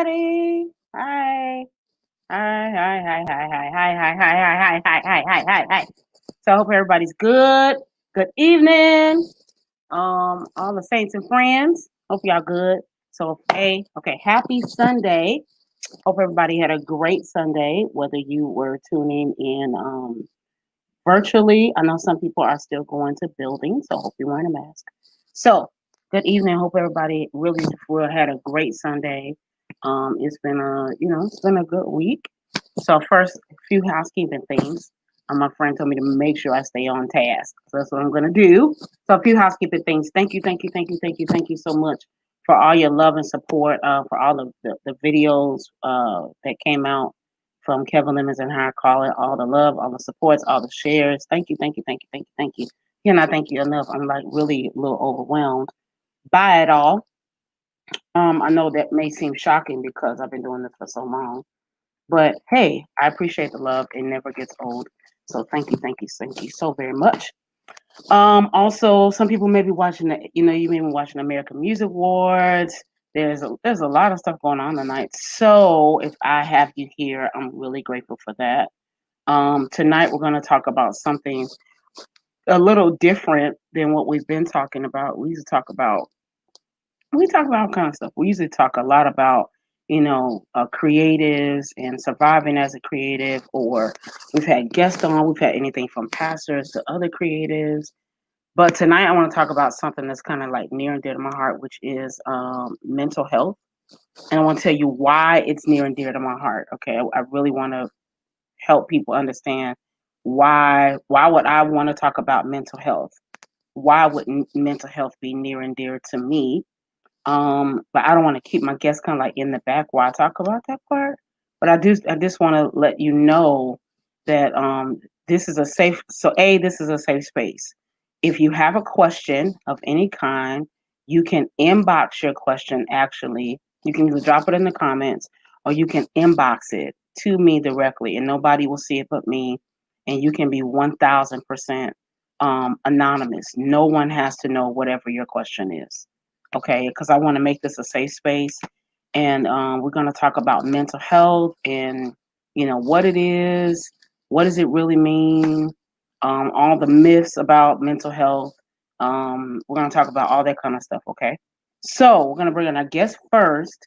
everybody. Hi. Hi, hi, hi, hi, hi, hi, hi, hi, hi, hi, hi, hi, hi, hi, hi. So I hope everybody's good. Good evening. All the saints and friends. Hope y'all good. So okay, happy Sunday. Hope everybody had a great Sunday, whether you were tuning in virtually. I know some people are still going to buildings, so hope you're wearing a mask. So, good evening. Hope everybody really had a great Sunday. It's been it's been a good week. So first, a few housekeeping things. My friend told me to make sure I stay on task. So that's what I'm gonna do. So a few housekeeping things. Thank you, thank you, thank you, thank you, thank you so much for all your love and support. For all of the videos that came out from Kevin Lemons and how I call it, all the love, all the supports, all the shares. Thank you, thank you, thank you, thank you, thank you. Cannot thank you enough. I'm like really a little overwhelmed by it all. I know that may seem shocking because I've been doing this for so long, but hey, I appreciate the love. It never gets old. So thank you so very much. Also, some people may be watching you may be watching American Music Awards. There's a lot of stuff going on tonight. So if I have you here, I'm really grateful for that. Tonight we're going to talk about something a little different than what we've been talking about. We talk about all kinds of stuff. We usually talk a lot about creatives and surviving as a creative, or we've had guests on. We've had anything from pastors to other creatives. But tonight I want to talk about something that's kind of like near and dear to my heart, which is mental health. And I want to tell you why it's near and dear to my heart. Okay, I really want to help people understand why would I want to talk about mental health? Why would mental health be near and dear to me? But I don't want to keep my guests kind of like in the back while I talk about that part. But I just want to let you know that this is a safe. So this is a safe space. If you have a question of any kind, you can inbox your question. Actually, you can either drop it in the comments or you can inbox it to me directly, and nobody will see it but me. And you can be 1,000% anonymous. No one has to know whatever your question is. Okay, because I want to make this a safe space, and we're going to talk about mental health and what it is, what does it really mean, all the myths about mental health. We're going to talk about all that kind of stuff. Okay, so we're going to bring in our guest first,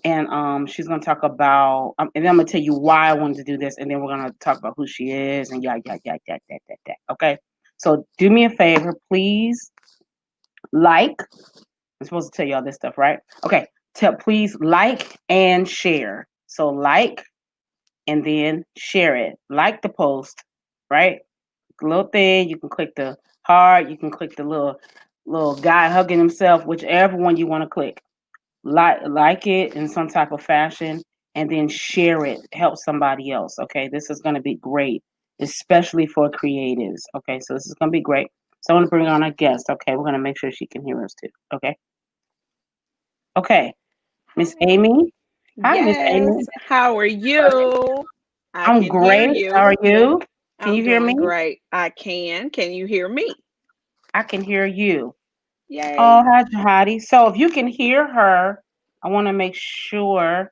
and she's going to talk about, and then I'm going to tell you why I wanted to do this, and then we're going to talk about who she is and yeah. Okay, so do me a favor, please. Like, I'm supposed to tell you all this stuff, right? Okay. Please like and share. So like and then share it. Like the post, right? The little thing. You can click the heart. You can click the little guy hugging himself, whichever one you want to click. Like it in some type of fashion, and then share it. Help somebody else. Okay. This is going to be great, especially for creatives. Okay. So this is going to be great. So I want to bring on a guest. Okay. We're going to make sure she can hear us too. Okay. Okay. Miss Hi. Amy. Hi, Miss Amy. Yes. How are you? I I'm can hear great. How you. are you? Can I'm you hear me? doing great. I can. Can you hear me? I can hear you. Oh, Yay. hi, Jihadi. So if you can hear her, I want to make sure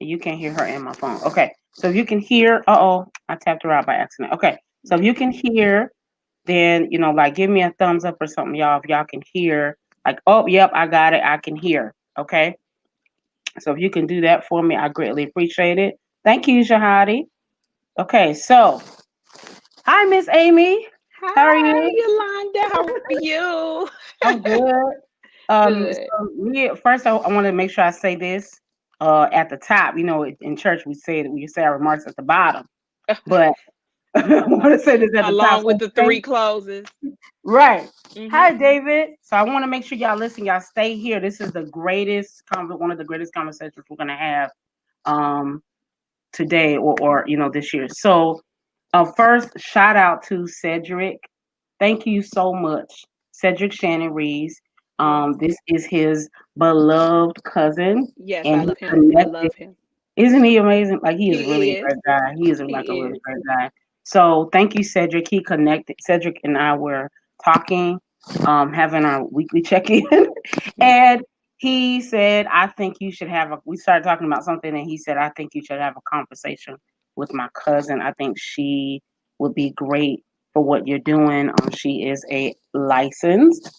that you can hear her in my phone. Okay. So if you can hear, I tapped her out by accident. Okay. So if you can hear, then, like give me a thumbs up or something, y'all. If y'all can hear, like, oh, yep, I got it. I can hear. Okay. So if you can do that for me, I greatly appreciate it. Thank you, Jihadi. Okay, so hi, Miss Amy. How are Hi, you? Yolanda. How are you? I'm good. Good. So me first, I want to make sure I say this at the top. In church we say our remarks at the bottom, but I want to say this at the top. Along with So, the three closes. right. Mm-hmm. Hi, David. So I want to make sure y'all listen. Y'all stay here. This is one of the greatest conversations we're gonna have um today or this year. So first, shout out to Cedric. Thank you so much, Cedric Shannon Reeves. Yes. This is his beloved cousin, Yes, I and he love him. I connected. love him. Isn't he amazing? Like he is really He a is. great guy. He is like a He really is. great guy. So thank you, Cedric. He connected. Cedric and I were talking, having our weekly check-in, and he said, I think you should have we started talking about something, and he said, I think you should have a conversation with my cousin. I think she would be great for what you're doing. She is a licensed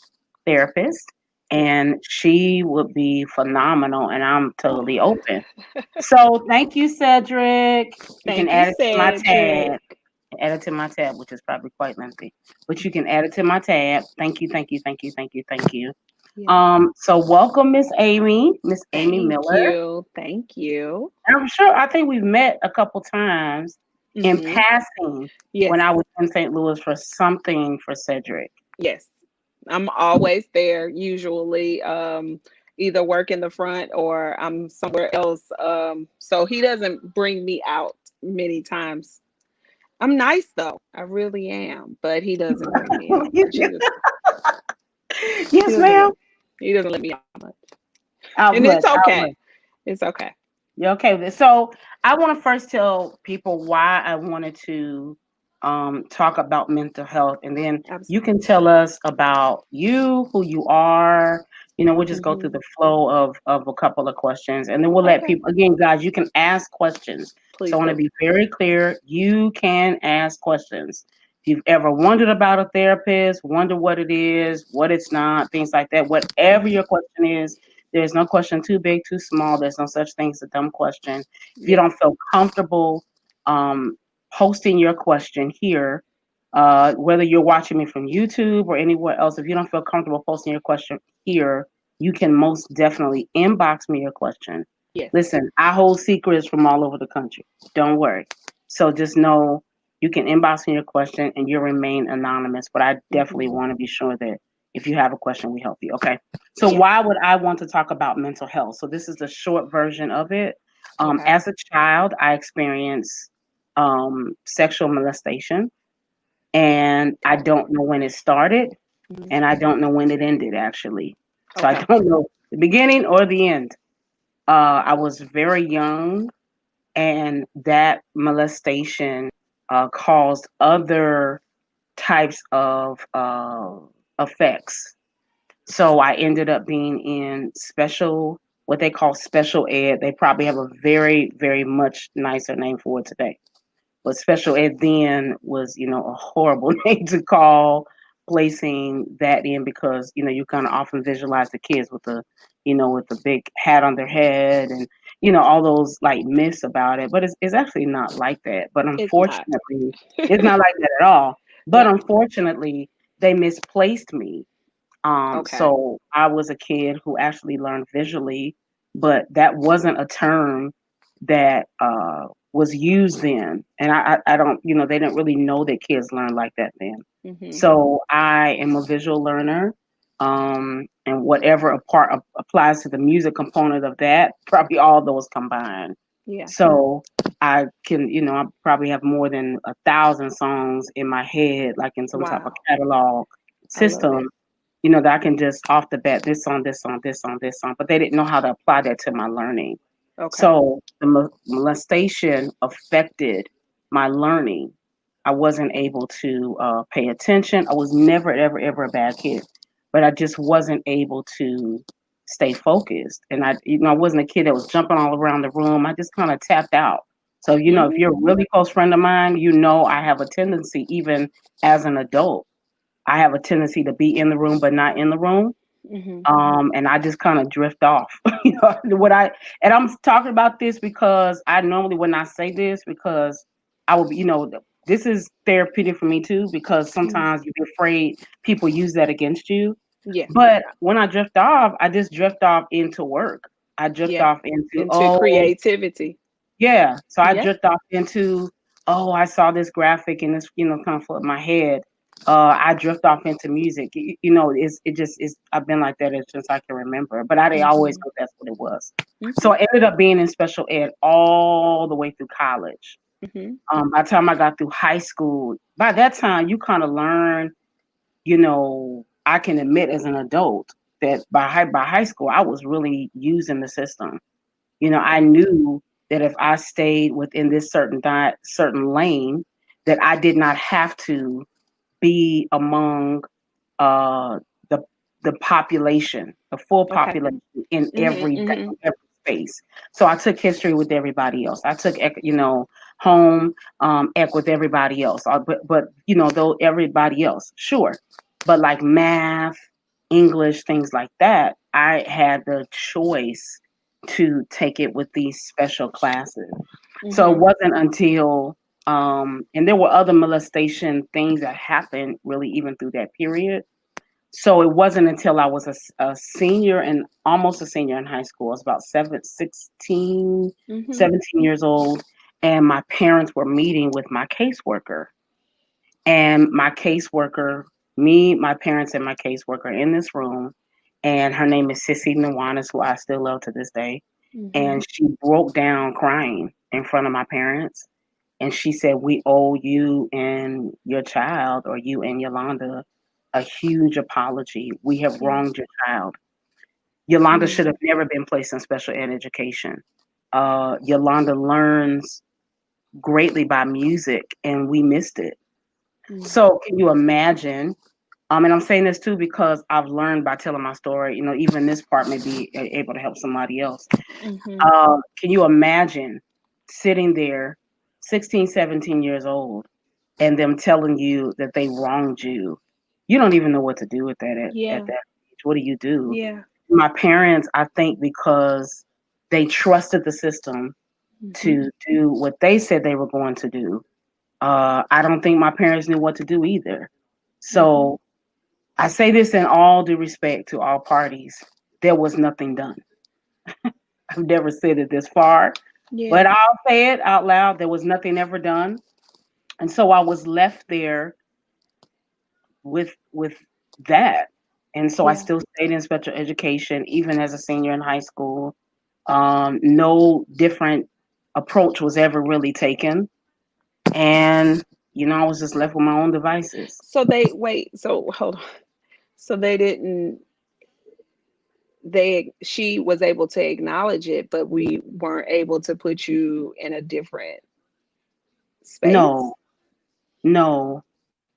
therapist, and she would be phenomenal, and I'm totally open. So thank you, Cedric. You can Thank you, add it to my Cedric. tab. Add it to my tab, which is probably quite lengthy, but you can add it to my tab. Thank you, thank you, thank you, thank you, thank you. Yes. So welcome, Miss Amy Thank Miller. you. Thank you. And I'm sure I think we've met a couple times in Mm-hmm. passing when Yes. I was in St. Louis for something for Cedric. Yes. I'm always there, usually, either work in the front or I'm somewhere else. So he doesn't bring me out many times. I'm nice though. I really am, but he doesn't bring me out much. He Yes, doesn't ma'am. let he doesn't let me out much. Out And it's much, out much. okay. It's okay. You okay with it? So I want to first tell people why I wanted to talk about mental health, and then you Absolutely. can tell us about you, who you are. We'll just go through Hmm. the flow of a couple of questions, and then we'll let Okay. people. Again, guys, you can ask questions. So Please I want to do. be very clear. You can ask questions. If you've ever wondered about a therapist, wonder what it is, what it's not, things like that, whatever Hmm. your question is, there's no question too big, too small. There's no such thing as a dumb question. If you Yes. don't feel comfortable um, posting your question here, whether you're watching me from YouTube or anywhere else, if you don't feel comfortable posting your question here, you can most definitely inbox me your question. Yes. Listen, I hold secrets from all over the country. Don't worry. So just know you can inbox me your question and you'll remain anonymous. But I definitely Hmm. want to be sure that if you have a question, we help you. Okay. So Yes. why would I want to talk about mental health? So this is the short version of it. Okay. As a child, I experienced sexual molestation, and I Oh. don't know when it started, Mhm. and I don't know when it ended. Actually, so I Okay. don't know the beginning or the end. I was very young, and that molestation caused other types of effects. So I ended up being in what they call special ed. They probably have a very, very much nicer name for it today. But special ed then was, a horrible name to call placing that in because, you kind of often visualize the kids with the big hat on their head and, all those like myths about it. But it's actually not like that. But It's not. unfortunately, it's not like that at all. But No. unfortunately, they misplaced me, Okay. so I was a kid who actually learned visually, but that wasn't a term that was used then. And I don't, they didn't really know that kids learn like that then. Hmm. So I am a visual learner, and whatever applies to the music component of that, probably all those combined. Yeah. So I can, I probably have more than 1,000 songs in my head, like in some type of Wow. catalog I love it. system, that I can just off the bat, this song, this song, this song, this song, but they didn't know how to apply that to my learning. Okay. So the molestation affected my learning. I wasn't able to pay attention. I was never, ever, ever a bad kid, but I just wasn't able to stay focused. And I wasn't a kid that was jumping all around the room. I just kind of tapped out. So, if Hmm. you're a really close friend of mine, I have a tendency, even as an adult, I have a tendency to be in the room but not in the room. Hmm. And I just kind of drift off. And I'm talking about this because I normally when I say this because I will be, this is therapeutic for me too because Hmm. sometimes you be afraid people use that against you. Yes. But when I drift off, I just drift off into work. I drift Yeah. off into, Into oh, creativity. yeah. So I Yeah. drift off into, oh, I saw this graphic and this, kind of flooded my head. I drift off into music. It just is. I've been like that since I can remember, but I didn't always Hmm. know that's what it was. Hmm. So I ended up being in special ed all the way through college. Hmm. By the time I got through high school, by that time you kind of learn. I can admit as an adult that by high school I was really using the system. I Okay. knew that if I stayed within this certain lane, that I did not have to be among uh, the the population, the full Okay. population in Mhm. Mhm. every space. So I took history with everybody else. I took home ec with everybody else. But though everybody else, sure, but like math, English, things like that, I had the choice to take it with these special classes. So it Mhm. wasn't until and there were other molestation things that happened really even through that period. So it wasn't until I was a senior and almost a senior in high school. I was about 17 years old. And my parents were meeting with my caseworker. And my caseworker, me, my parents, and my caseworker in this room. And her name is Sissy Nwanis, who I still love to this day. Mhm. And she broke down crying in front of my parents. And she said, "We owe you and your child, or you and Yolanda, a huge apology. We have Yeah. wronged your child. Yolanda should Mm. have never been placed in special ed education. Yolanda learns greatly by music, and we missed it." Mm. So, can you imagine? And I'm saying this too because I've learned by telling my story. Even this part may be able to help somebody else. Mhm. Can you imagine sitting there, 16, 17 years old, and them telling you that they wronged you? You don't even know what to do with that at Yeah. that age. What do you do? Yeah. My parents, I think, because they trusted the system Mhm. to do what they said they were going to do. I don't think my parents knew what to do either. Mhm. So I say this in all due respect to all parties. There was nothing done. I've never said it this far, but Yeah. I'll say it out loud. There was nothing ever done. And so I was left there with that. And so I Yeah. still stayed in special education, even as a senior in high school. No different approach was ever really taken. And, I was just left with my own devices. So they wait. So hold on. So they didn't. She was able to acknowledge it, but we weren't able to put you in a different space. No, no.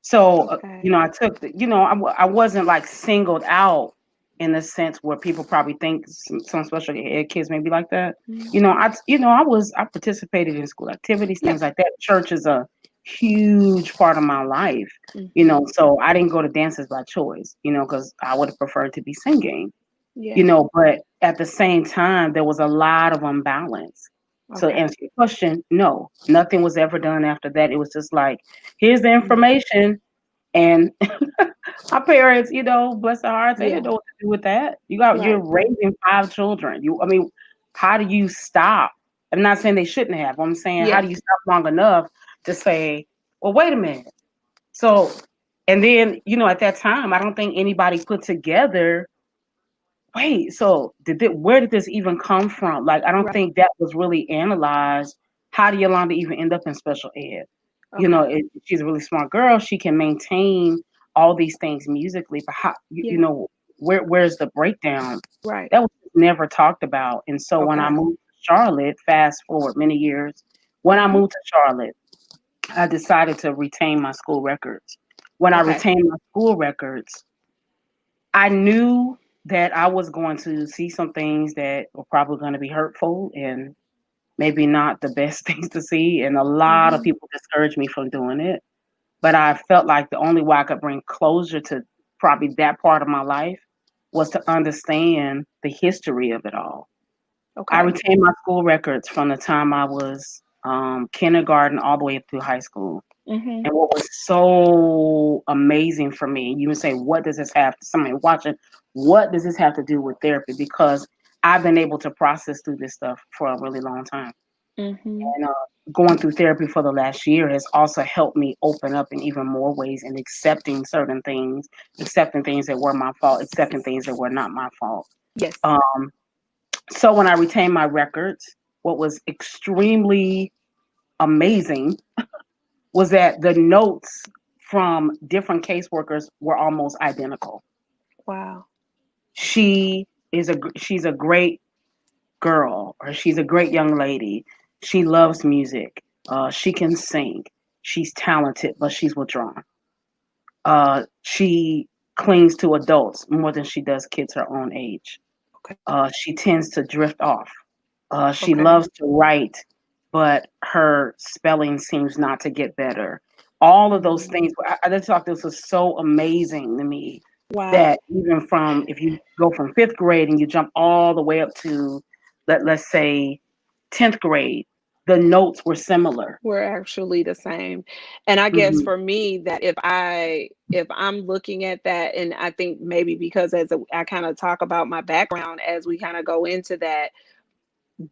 So, Okay. I took I wasn't like singled out in the sense where people probably think some special ed kids may be like that. Mhm. I participated in school activities, Yeah. things like that. Church is a huge part of my life, Mhm. so I didn't go to dances by choice, because I would have preferred to be singing, Yeah. but at the same time, there was a lot of imbalance. So to Okay. answer your question, no, nothing was ever done after that. It was just like, here's the Mm. information. And my parents, bless their hearts, they didn't Yeah. know what to do with that. You're Right. Right. raising 5 children. How do you stop? I'm not saying they shouldn't have. I'm saying, how Yeah. do you stop long enough to say, well, wait a minute. So, and then, at that time, I don't think anybody put together, wait, so where did this even come from? Like, I don't Right. think that was really analyzed. How did Yolanda even end up in special ed? Okay. She's a really smart girl. She can maintain all these things musically, but how, Yeah. where's the breakdown? Right. That was never talked about. And so when I Okay. moved to Charlotte, fast forward many years, when I Mhm. moved to Charlotte, I decided to retain my school records. When I Okay. retained my school records, I knew that I was going to see some things that were probably going to be hurtful and maybe not the best things to see. And a lot of Mhm. people discouraged me from doing it. But I felt like the only way I could bring closure to probably that part of my life was to understand the history of it all. I Okay. retained my school records from the time I was kindergarten all the way up through high school. Mhm. And what was so amazing for me, you would say, what does this have to, somebody watching, what does this have to do with therapy? Because I've been able to process through this stuff for a really long time. Mhm. And going through therapy for the last year has also helped me open up in even more ways and accepting certain things, accepting things that were my fault, accepting things that were not my fault. Yes. Um, so when I retained my records, what was extremely amazing was that the notes from different caseworkers were almost identical. Wow. She's a great girl, or she's a great young lady. She loves music. She can sing. She's talented, but she's withdrawn. She clings to adults more than she does kids her own age. Okay. She tends to drift off. She Okay. loves to write, but her spelling seems not to get better. All of those Mm. things, I just thought this was so amazing to me Wow. that even from if you go from fifth grade and you jump all the way up to let's say 10th grade, the notes were similar. We're actually the same. And I guess Hmm. for me that if I'm looking at that, and I think maybe because I kind of talk about my background as we kind of go into that,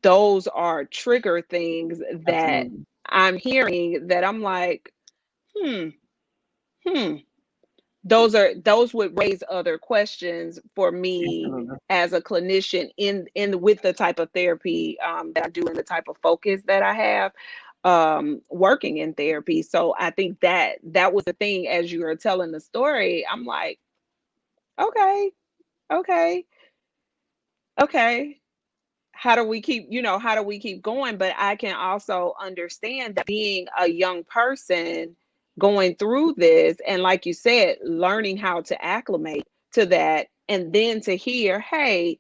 those are trigger things that Absolutely. I'm hearing that I'm like, hmm, hmm. Those would raise other questions for me Absolutely. as a clinician in with the type of therapy that I do and the type of focus that I have working in therapy. So I think that was the thing as you were telling the story. I'm like, okay, okay, okay. How do we keep going? But I can also understand that being a young person going through this, and like you said, learning how to acclimate to that, and then to hear, hey,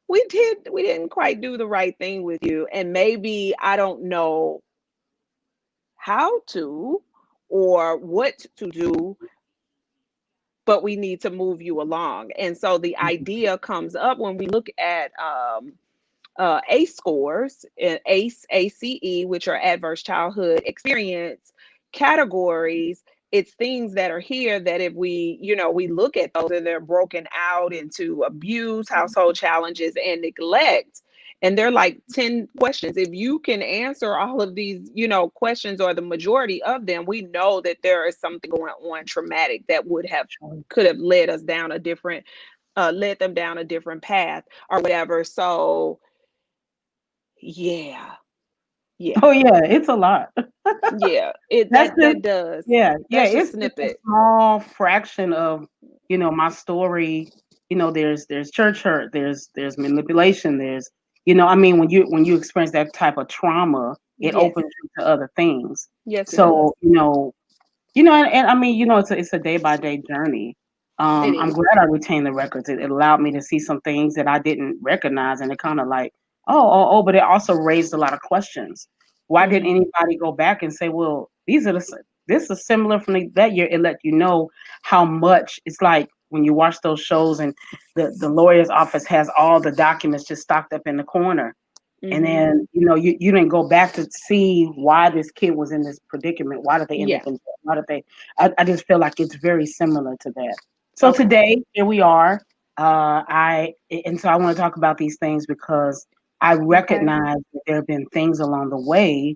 we didn't quite do the right thing with you, and maybe I don't know how to or what to do, but we need to move you along. And so the idea comes up when we look at ACE scores, and ACE, which are adverse childhood experience categories. It's things that are here that if we look at those and they're broken out into abuse, household challenges, and neglect. And they're like 10 questions. If you can answer all of these, questions or the majority of them, we know that there is something going on traumatic that Sure. could have led them down a different path or whatever. So yeah, yeah, Oh yeah, it's a lot. yeah. It That's that just that does. yeah, yeah. That's just It's a snippet. small fraction of my story. There's church hurt. There's manipulation. I mean, when you experience that type of trauma, it Yes, opens you to other things. yes, it does. So and I mean, it's a day by day journey. It I'm is. glad I retained the records. It allowed me to see some things that I didn't recognize, and it kind of like, oh, but it also raised a lot of questions. Why did Mm-hmm. anybody go back and say, well, this is similar from that year? It let you know how much it's like when you watch those shows and the lawyer's office has all the documents just stocked up in the corner. And Mm-hmm. then, you didn't go back to see why this kid was in this predicament. Why did they end up Yeah. in jail? Why did they? I just feel like it's very similar to that. So Okay. today, here we are. So I want to talk about these things because I Okay. recognize that there have been things along the way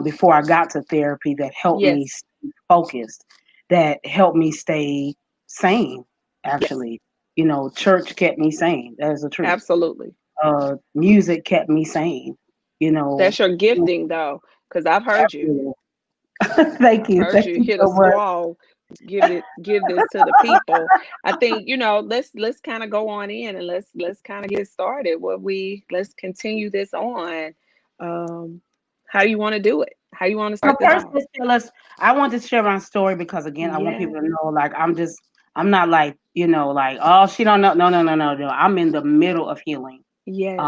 before I got to therapy that helped me Yes. stay focused, that helped me stay sane. Yes. Actually, church kept me sane. That is the truth. Absolutely. Music kept me sane. You know, That's your gifting though, because I've heard you. absolutely. Thank I've you, heard thank you you hit a so much. squall. Give this to the people. I think, let's kind of go on in and let's kind of get started. Let's continue this on. Um, how do you want to do it? How you want to So start this first, off? let's tell us. I want to share my story because again, I want Yeah. people to know, like, I'm not like, like, oh, she don't know. No, no, no, no, no. I'm in the middle of healing, Yes.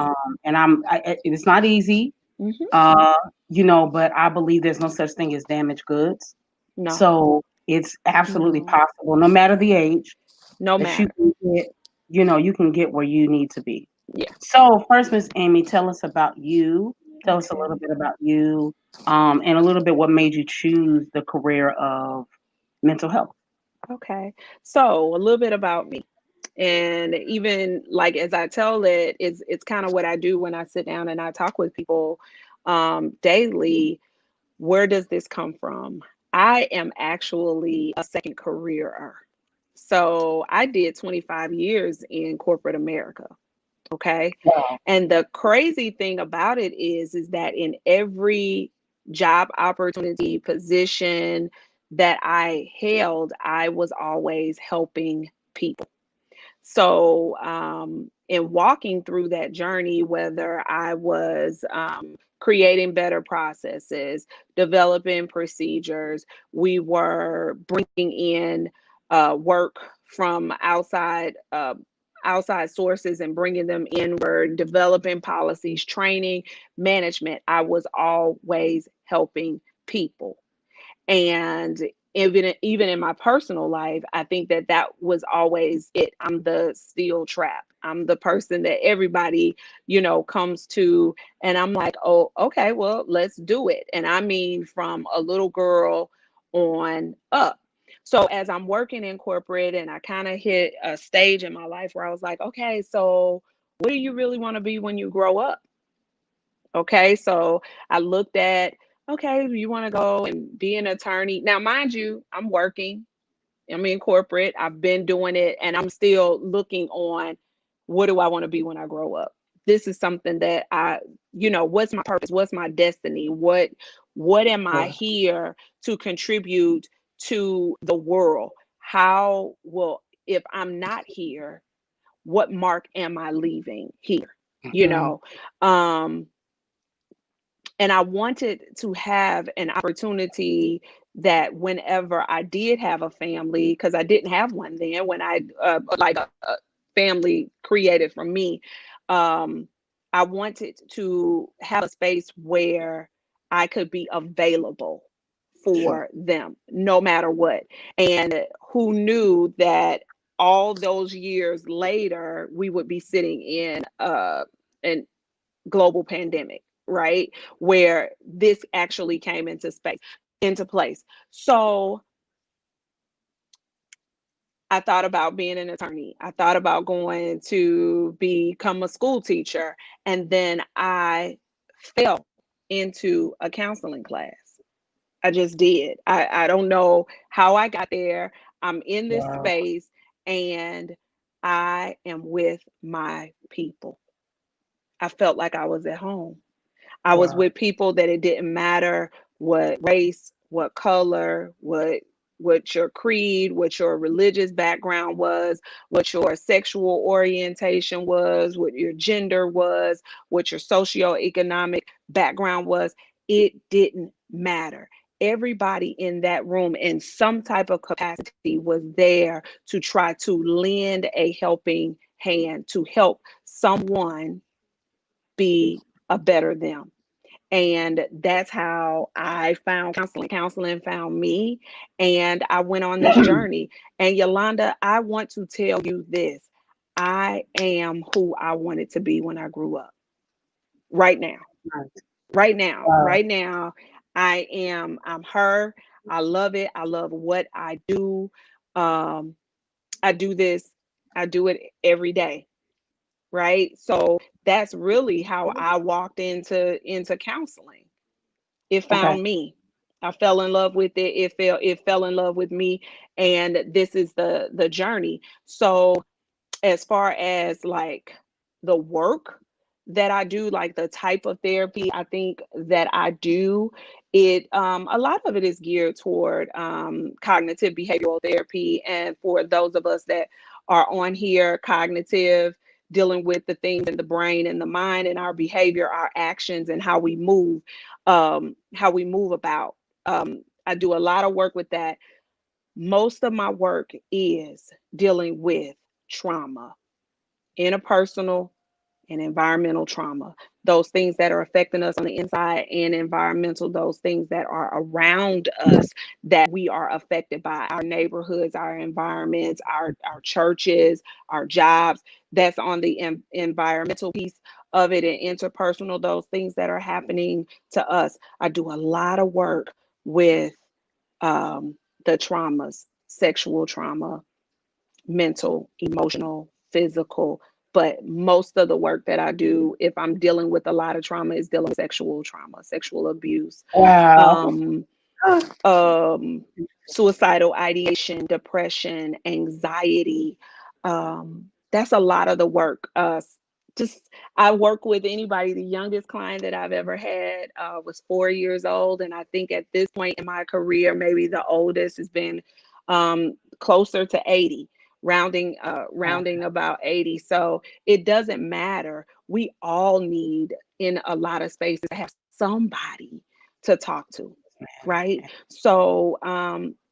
and it's not easy, Hmm. uh, but I believe there's no such thing as damaged goods. No. So it's absolutely No. possible, no matter the age, No that you matter. can get, you can get where you need to be. Yeah. So first, Miss Amy, tell us about you. Tell us a Okay. little bit about you, and a little bit what made you choose the career of mental health. Okay. So a little bit about me. And even like as I tell it, it's kind of what I do when I sit down and I talk with people daily. Where does this come from? I am actually a second career. So I did 25 years in corporate America. Okay. Wow. And the crazy thing about it is that in every job opportunity position that I held, I was always helping people. So, in walking through that journey, whether I was creating better processes, developing procedures, we were bringing in work from outside sources and bringing them inward, developing policies, training, management. I was always helping people. And even in my personal life, I think that that was always it. I'm the steel trap. I'm the person that everybody, comes to, and I'm like, oh, okay, well, let's do it. And I mean, from a little girl on up. So as I'm working in corporate, and I kind of hit a stage in my life where I was like, okay, so what do you really want to be when you grow up? Okay, so I looked at, okay, you want to go and be an attorney. Now, mind you, I'm working, I'm in corporate, I've been doing it, and I'm still looking on what do I want to be when I grow up. This is something that what's my purpose? What's my destiny? What am I Yeah. here to contribute to the world? How will, if I'm not here, what mark am I leaving here? You Mhm. know, um, and I wanted to have an opportunity that whenever I did have a family, because I didn't have one then, when I like a family created from me, um, I wanted to have a space where I could be available Sure. for them no matter what. And who knew that all those years later we would be sitting in an global pandemic, right? Where this actually came into place. So I thought about being an attorney. I thought about going to become a school teacher. And then I fell into a counseling class. I just did. I don't know how I got there. I'm in this Wow. space and I am with my people. I felt like I was at home. I was Wow. with people that it didn't matter what race, what color, what your creed, what your religious background was, what your sexual orientation was, what your gender was, what your socioeconomic background was. It didn't matter. Everybody in that room in some type of capacity was there to try to lend a helping hand to help someone be a better them. And that's how I found counseling. Counseling found me, and I went on this journey. And Yolanda, I want to tell you this: I am who I wanted to be when I grew up. Right now, Nice. right now, Wow. right now, I am. I'm her. I love it. I love what I do. Um, I do this. I do it every day. Right. So that's really how I walked into counseling. It Okay. found me. I fell in love with it. It fell in love with me, and this is the journey. So as far as like the work that I do, like the type of therapy I think that I do, it a lot of it is geared toward cognitive behavioral therapy. And for those of us that are on here, cognitive, dealing with the things in the brain and the mind and our behavior, our actions, and how we move about. I do a lot of work with that. Most of my work is dealing with trauma, interpersonal and environmental trauma, those things that are affecting us on the inside, and environmental, those things that are around us that we are affected by, our neighborhoods, our environments, our churches, our jobs. That's on the environmental piece of it, and interpersonal, those things that are happening to us. I do a lot of work with the traumas, sexual trauma, mental, emotional, physical. But most of the work that I do, if I'm dealing with a lot of trauma, is dealing with sexual trauma, sexual abuse, Wow. um, um, suicidal ideation, depression, anxiety. That's a lot of the work. Just I work with anybody. The youngest client that I've ever had was 4 years old, and I think at this point in my career, maybe the oldest has been closer to 80, rounding about 80. So it doesn't matter. We all need in a lot of spaces to have somebody to talk to. right? So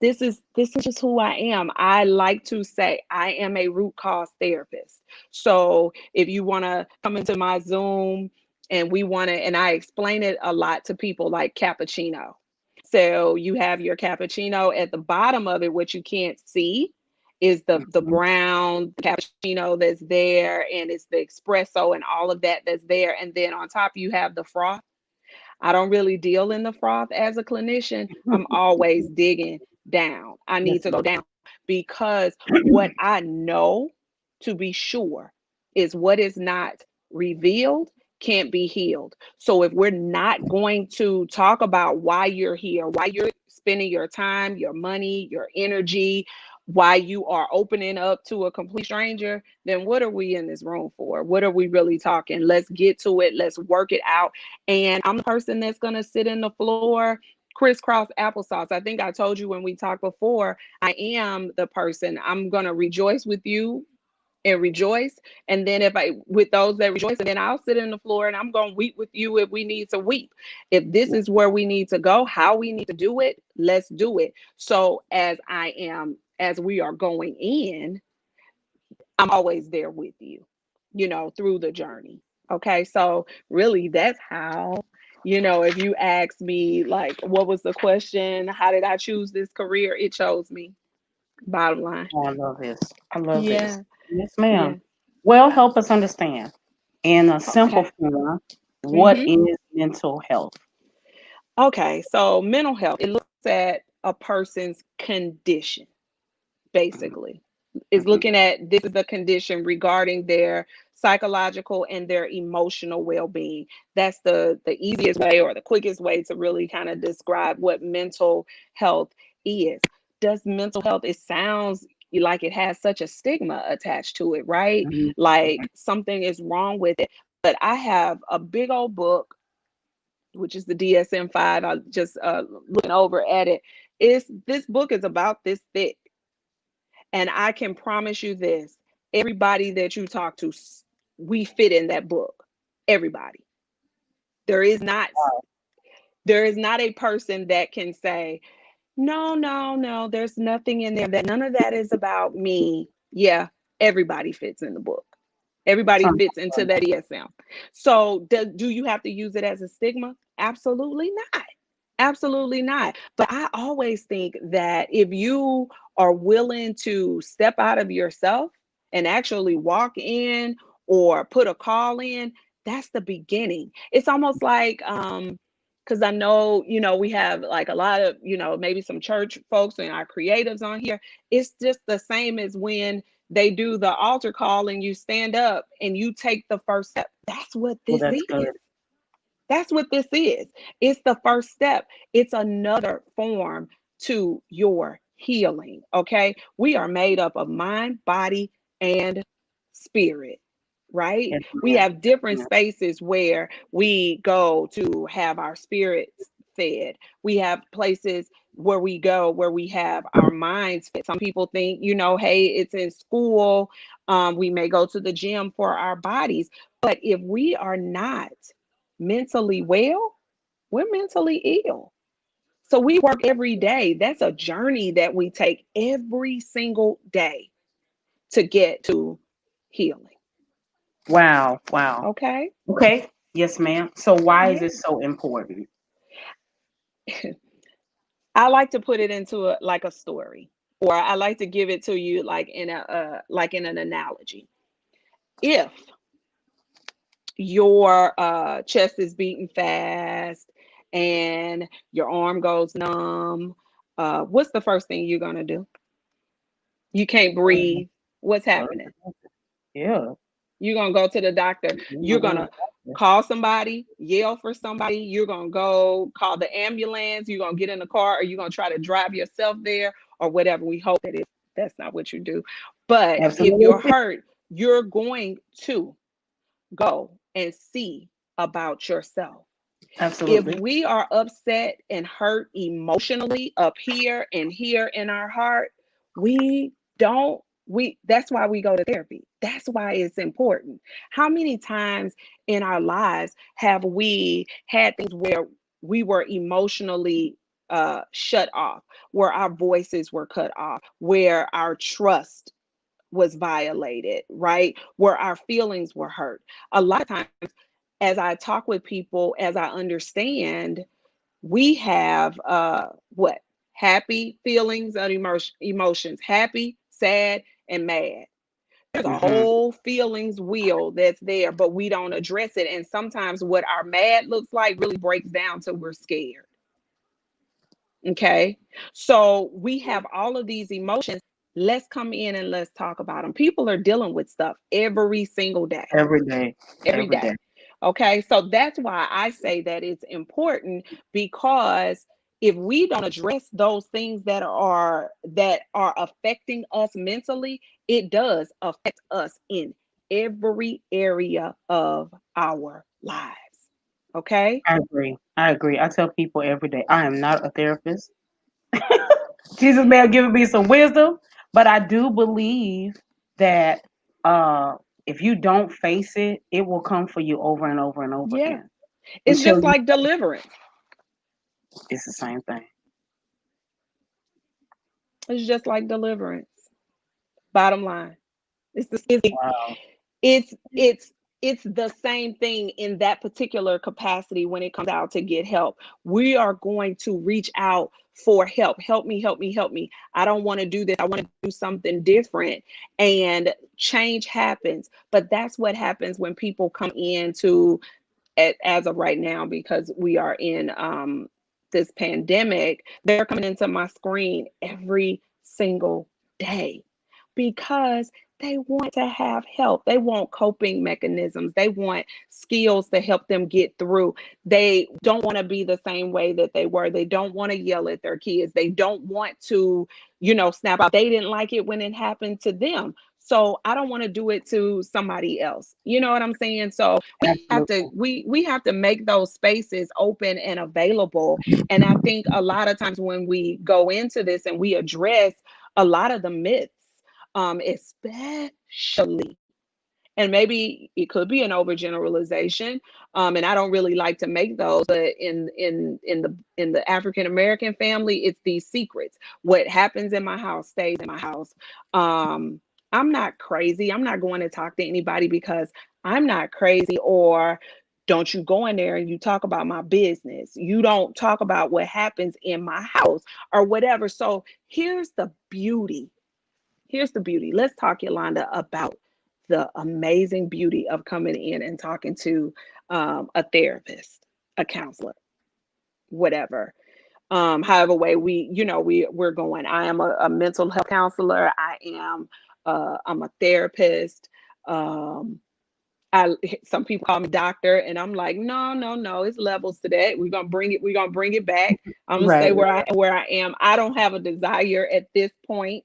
this is just who I am. I like to say I am a root cause therapist. So if you want to come into my Zoom and we want to, and I explain it a lot to people like cappuccino. So you have your cappuccino at the bottom of it. What you can't see is the Mhm. brown cappuccino that's there, and it's the espresso and all of that that's there. And then on top you have the froth. I don't really deal in the froth as a clinician. I'm always digging down. I need Yes, to go ma'am. down because what I know to be sure is what is not revealed can't be healed. So if we're not going to talk about why you're here, why you're spending your time, your money, your energy, why you are opening up to a complete stranger, then what are we in this room for? What are we really talking? Let's get to it. Let's work it out. And I'm the person that's going to sit in the floor, crisscross applesauce. I think I told you when we talked before, I am the person. I'm going to rejoice with you and rejoice. And then if I, with those that rejoice, and then I'll sit in the floor and I'm going to weep with you if we need to weep. If this is where we need to go, how we need to do it, let's do it. So as we are going in, I'm always there with you, through the journey. Okay. So really that's how, if you ask me like what was the question, how did I choose this career? It chose me. Bottom line. Oh, I love this. I love this. Yeah. Yes, ma'am. Yeah. Well, help us understand in a simple Okay. form what hmm is mental health. Okay. So mental health, it looks at a person's condition, basically. Is Mm-hmm. looking at this is the condition regarding their psychological and their emotional well-being. That's the easiest way or the quickest way to really kind of describe what mental health is. Does mental health, it sounds like it has such a stigma attached to it, right? Mm-hmm. Like something is wrong with it. But I have a big old book, which is the DSM-5. I just looking over at it. This book is about this thick, and I can promise you this, everybody that you talk to, we fit in that book. Everybody. There is not there is not a person that can say, no, no, no, there's nothing in there, that none of that is about me. Yeah, everybody fits in the book. Everybody Some, fits into that ESM. So do you have to use it as a stigma? Absolutely not. Absolutely not. But I always think that if you are willing to step out of yourself and actually walk in or put a call in, that's the beginning. It's almost like because I know, we have like a lot of, maybe some church folks and our creatives on here. It's just the same as when they do the altar call and you stand up and you take the first step. That's what well, this that's is. good. That's what this is. It's the first step. It's another form to your healing. Okay. We are made up of mind, body, and spirit, right? Yes, We ma'am. have different spaces where we go to have our spirits fed. We have places where we go where we have our minds fed. Some people think, hey, it's in school. We may go to the gym for our bodies. But if we are not mentally well, we're mentally ill. So we work every day. That's a journey that we take every single day to get to healing. Wow, wow. Okay. Okay. Yes, ma'am. So why is Yeah. it so important? I like to put it into like a story, or I like to give it to you like in in an analogy. If your chest is beating fast and your arm goes numb, what's the first thing you're gonna do? You can't Um, breathe. What's uh, happening? Yeah. You're going to go to the doctor. You're You're not going going to to. call somebody, yell for somebody. You're going to go call the ambulance. You're going to get in the car, or you're going to try to drive yourself there, or whatever. We hope that's not what you do. But if you're Absolutely. hurt, you're going to go and see about yourself. If Absolutely. we are upset and hurt emotionally up here in our heart, we don't we that's why we go to therapy. That's why it's important. How many times in our lives have we had things where we were emotionally shut off, where our voices were cut off, where our trust was violated, right? Where our feelings were hurt. A lot of times, as I talk with people, as I understand, we have what? Happy feelings and emotions, happy, sad, and mad. There's a Mm-hmm. whole feelings wheel that's there, but we don't address it. And sometimes what our mad looks like really breaks down to we're scared. Okay. So we have all of these emotions. Let's come in and let's talk about them. People are dealing with stuff every single day, Every day. every Every day. day. Okay. So that's why I say that it's important, because if we don't address those things that are affecting us mentally, it does affect us in every area of our lives. Okay. I agree. I agree. I tell people every day, I am not a therapist. Jesus may have given me some wisdom, but I do believe that uh, if you don't face it, it will come for you over and over and over Yeah. again It's until just you. like deliverance. It's the same thing. It's just like deliverance. Bottom line. It's the Wow. it's it's it's the same thing in that particular capacity when it comes out to get help. We are going to reach out for help. Help me, help me, help me. I don't want to do this. I want to do something different. And change happens. But that's what happens when people come into, as of right now, because we are in this pandemic, they're coming into my screen every single day because they want to have help. They want coping mechanisms. They want skills to help them get through. They don't want to be the same way that they were. They don't want to yell at their kids. They don't want to, snap out. They didn't like it when it happened to them. So I don't want to do it to somebody else. You know what I'm saying? So Absolutely. we have to make those spaces open and available. And I think a lot of times when we go into this and we address a lot of the myths, especially, and maybe it could be an overgeneralization, and I don't really like to make those, but in the African American family, it's these secrets. What happens in my house stays in my house. um I'm not crazy. I'm not going to talk to anybody because I'm not crazy. Or don't you go in there and you talk about my business. You don't talk about what happens in my house or whatever. So here's the beauty. Let's talk, Yolanda, about the amazing beauty of coming in and talking to a therapist, a counselor, whatever. However way we're going. I am a mental health counselor. I'm a therapist. Um, I Some people call me doctor, and I'm like, no, no, no. It's levels to that. We're gonna bring it back. I'm gonna stay Right. where I am. I don't have a desire at this point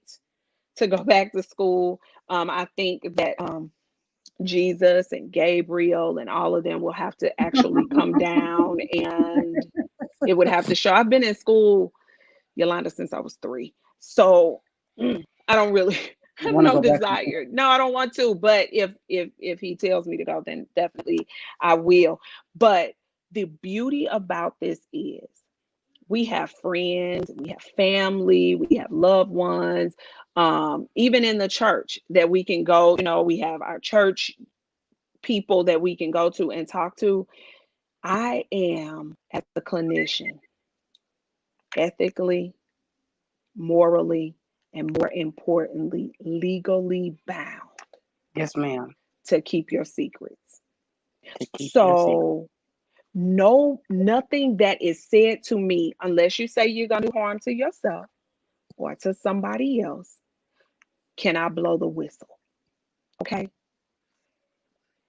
to go back to school. I think that Jesus and Gabriel and all of them will have to actually come down, and it would have to show. I've been in school, Yolanda, since I was 3. So I don't really have Want to no go back and forth. desire. No, I don't want to. But if he tells me to go, then definitely I will. But the beauty about this is we have friends, we have family, we have loved ones, even in the church that we can go. We have our church people that we can go to and talk to. I am, as a clinician, ethically, morally, and more importantly, legally bound Yes, ma'am. to keep your secrets. To keep your secret. So, no, nothing that is said to me, unless you say you're going to do harm to yourself or to somebody else, can I blow the whistle? Okay.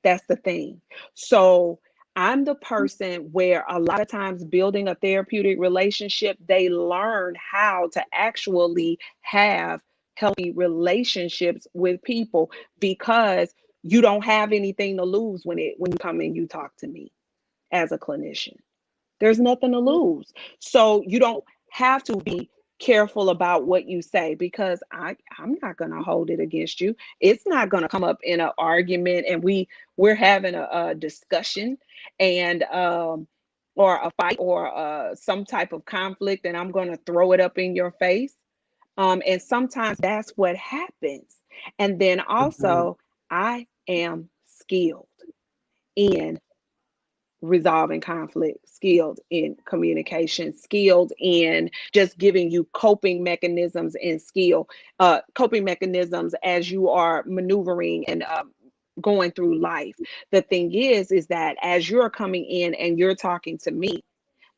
That's the thing. So I'm the person where a lot of times building a therapeutic relationship, they learn how to actually have healthy relationships with people, because you don't have anything to lose when you come and you talk to me as a clinician. There's nothing to lose. So you don't have to be careful about what you say, because I'm not going to hold it against you. It's not going to come up in an argument and we're having a discussion, and or a fight or some type of conflict, and I'm going to throw it up in your face. And sometimes that's what happens. And then Mhm. also, I am skilled in resolving conflict, skilled in communication, skilled in just giving you coping mechanisms and coping mechanisms as you are maneuvering and going through life. The thing is that as you're coming in and you're talking to me,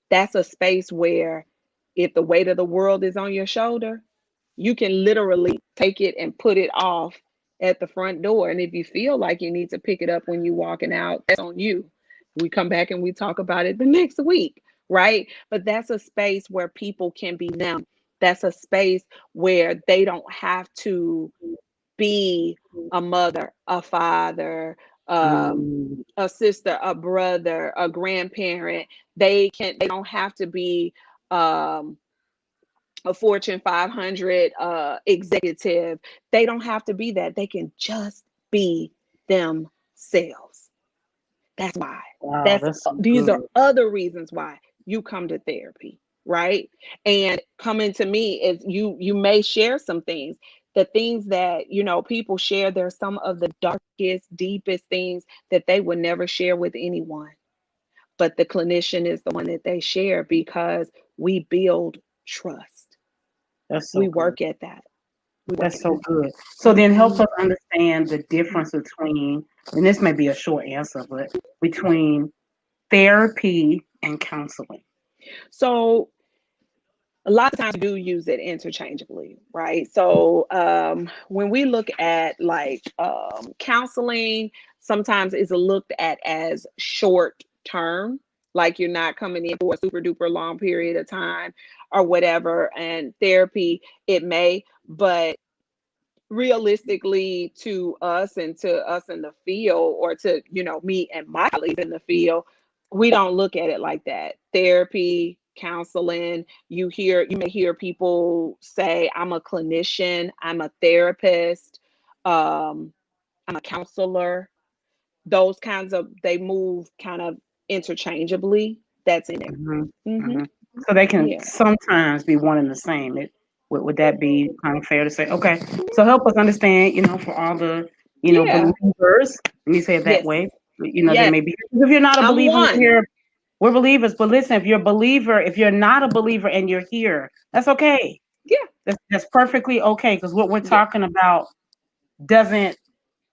that's a space where if the weight of the world is on your shoulder, you can literally take it and put it off at the front door. And if you feel like you need to pick it up when you're walking out, that's on you. We come back and we talk about it the next week, right? But that's a space where people can be them. That's a space where they don't have to be a mother, a father, um, Mm. a sister, a brother, a grandparent. They don't have to be um a Fortune 500 executive. They don't have to be that. They can just be themselves. That's why. Wow, That's that's so these are good. other reasons why you come to therapy, right? And coming to me is you may share some things. The things that people share, they're some of the darkest, deepest things that they would never share with anyone. But the clinician is the one that they share because we build trust. That's so We good. work at that. We work That's at so that. good. So then help Mhm. us understand the difference between, and this may be a short answer, but between therapy and counseling. So a lot of times we do use it interchangeably, right? So when we look at like counseling, sometimes it's looked at as short term, like you're not coming in for a super duper long period of time or whatever. And therapy, it may, but realistically to us and to us in the field, or to me and my colleagues in the field, we don't look at it like that. Therapy, counseling, you may hear people say, I'm a clinician, I'm a therapist, um, I'm a counselor. Those kinds of, they move kind of interchangeably. That's in there. Hmm. Hmm. Hmm. So they can Yeah. sometimes be one and the same. Would that be kind of fair to say? Okay. So help us understand, for all the, Yeah. believers, let me say it that Yes. way. They Yes. may be, if you're not a I'm believer, one. we're believers. But listen, if you're a believer, if you're not a believer and you're here, that's okay. Yeah. That's perfectly okay, because what we're Yeah. talking about doesn't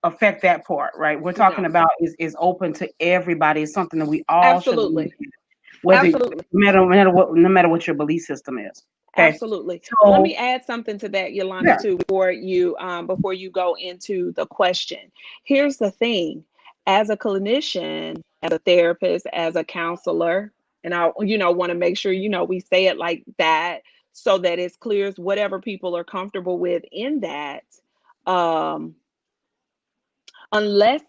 affect that part, right? We're talking No. about is open to everybody. It's something that we all should believe Absolutely. in, whether Absolutely. no matter what your belief system is. Okay, Absolutely. Let so me add something to that, Yolanda, yeah. too, before you go into the question. Here's the thing. As a clinician, as a therapist, as a counselor, and I, want to make sure, we say it like that so that it's clear as whatever people are comfortable with in that. Um, unless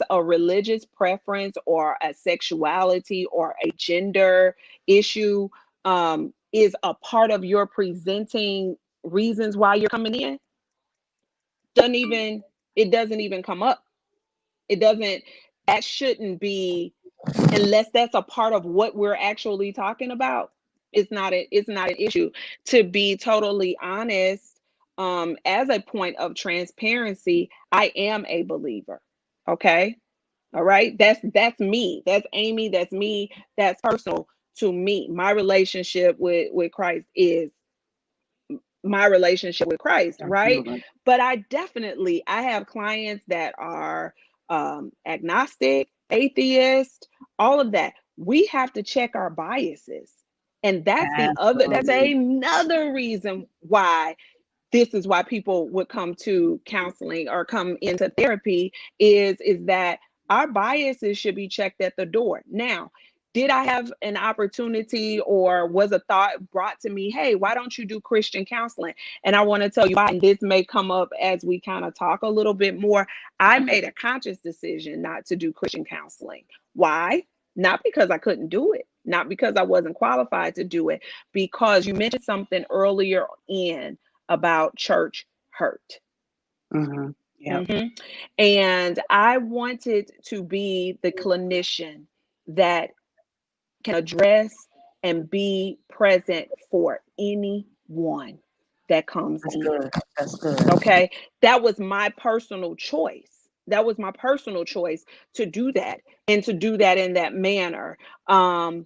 a religious preference or a sexuality or a gender issue is a part of your presenting reasons why you're coming in, doesn't even it doesn't even come up. It doesn't That shouldn't be, unless that's a part of what we're actually talking about. It's not an issue. To be totally honest, as a point of transparency, I am a believer. Okay. All right. That's me. That's Amy. That's me. That's personal to me. My relationship with Christ is my relationship with Christ, right? Absolutely. But I have clients that are agnostic, atheist, all of that. We have to check our biases. And that's Absolutely. another reason why this is why people would come to counseling or come into therapy, is that our biases should be checked at the door. Now, did I have an opportunity, or was a thought brought to me, hey, why don't you do Christian counseling? And I want to tell you why, and this may come up as we kind of talk a little bit more. I made a conscious decision not to do Christian counseling. Why? Not because I couldn't do it, not because I wasn't qualified to do it, because you mentioned something earlier about church hurt. Hmm. Yep. Hmm. And I wanted to be the clinician that can address and be present for anyone that comes That's in. good. That's good. Okay. That was my personal choice. That was my personal choice to do that and to do that in that manner. Um,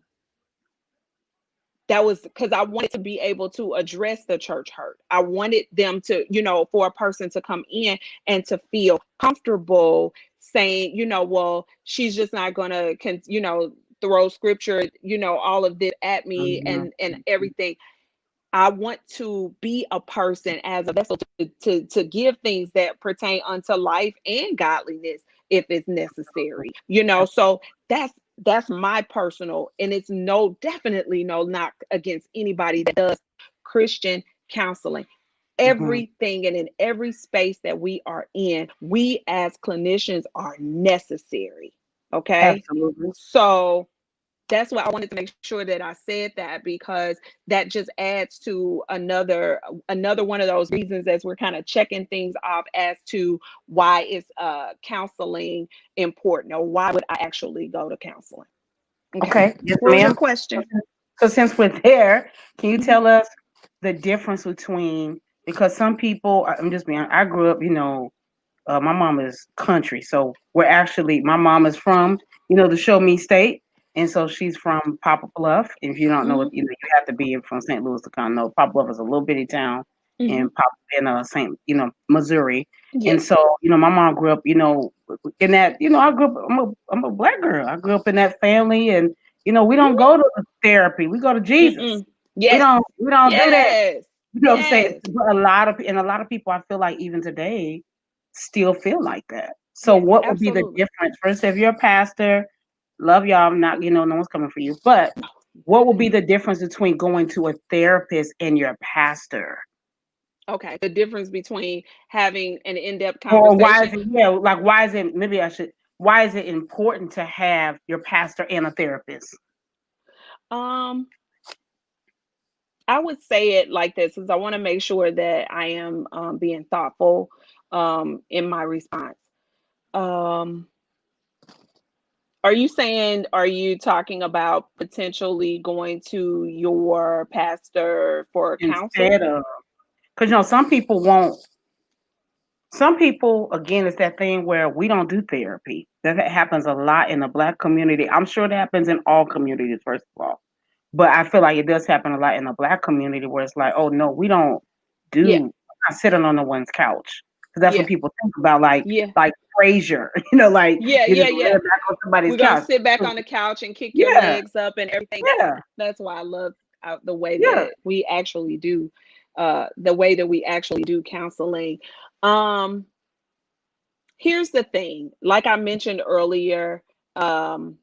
that was because I wanted to be able to address the church hurt. I wanted them to, for a person to come in and to feel comfortable saying, well, she's just not gonna, throw scripture, all of this at me Mhm. and everything. I want to be a person as a vessel to give things that pertain unto life and godliness if it's necessary. So that's my personal, and it's definitely no knock against anybody that does Christian counseling. Mhm. Everything and in every space that we are in, we as clinicians are necessary. Okay. Absolutely. So that's why I wanted to make sure that I said that, because that just adds to another one of those reasons as we're kind of checking things off as to why is counseling important, or why would I actually go to counseling. Okay. Okay. Yes, What was your ma'am. question? So since we're there, can you Mhm. tell us the difference between, because some people, I'm just being, I grew up, my mom is country, so my mom is from, the Show Me State, and so she's from Poplar Bluff. And if you don't know what, Mhm. you have to be from St. Louis to kind of know. Poplar Bluff is a little bitty town Mhm. in St. Missouri. And Yes. so, my mom grew up, in that, I grew up, I'm a black girl. I grew up in that family, and we don't Mhm. go to therapy. We go to Jesus. Mm-mm. Yes. We don't do that. Yes. You know what I'm saying? Yes. But a lot of people, I feel like even today, still feel like that. So, Yes. what would be the Absolutely. difference? First, if you're a pastor, love y'all. I'm not, no one's coming for you. But what would be the difference between going to a therapist and your pastor? Okay. The difference between having an in-depth Or why is conversation. it? Yeah, like why is it? Maybe I should. Why is it important to have your pastor and a therapist? Um, I would say it like this, because I want to make sure that I am being thoughtful in my response. Um, are you talking about potentially going to your pastor for counsel? Instead of, because some people won't. Some people, again, it's that thing where we don't do therapy. That happens a lot in the black community. I'm sure it happens in all communities, first of all. But I feel like it does happen a lot in the black community where it's like, oh no, we don't Yeah, do not sitting on no one's couch. Because that's what yeah, people think about, yeah, like Frasier, like yeah, you yeah, just yeah. laying back on somebody's We're gonna couch. sit back on the couch and kick your Yeah, legs up and everything. yeah, That's why I love the way yeah. that we actually do, the way that we actually do counseling. Um, Here's the thing, like I mentioned earlier, um,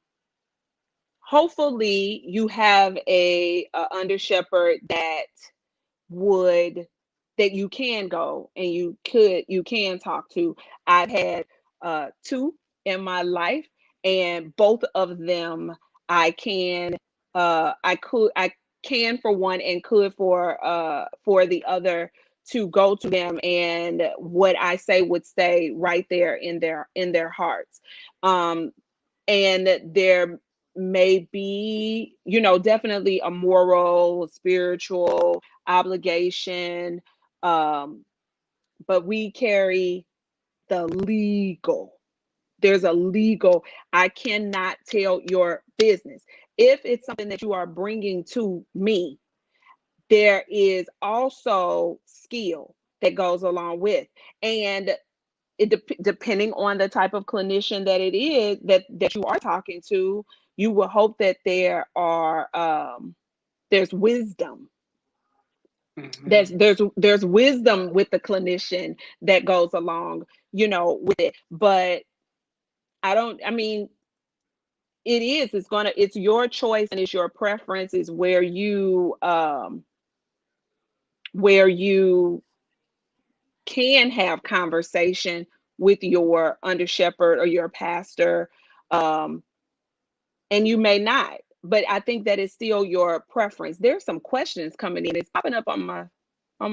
hopefully you have a under shepherd would that you can go and you can talk to. I've had two in my life, and both of them I can I can for one and could for the other, to go to them, and what I say would stay right there in their hearts. Um and there may be, definitely a moral, spiritual obligation, um, but we carry the legal. There's a legal. I cannot tell your business. If it's something that you are bringing to me, there is also skill that goes along with, and depending on the type of clinician that it is that you are talking to, you will hope that there's wisdom. Hmm. There's wisdom with the clinician that goes along, with it. But I mean, it's your choice and it's your preference, is where you can have conversation with your under shepherd or your pastor, um, and you may not. But I think that is still your preference. There's some questions coming in. It's popping up on my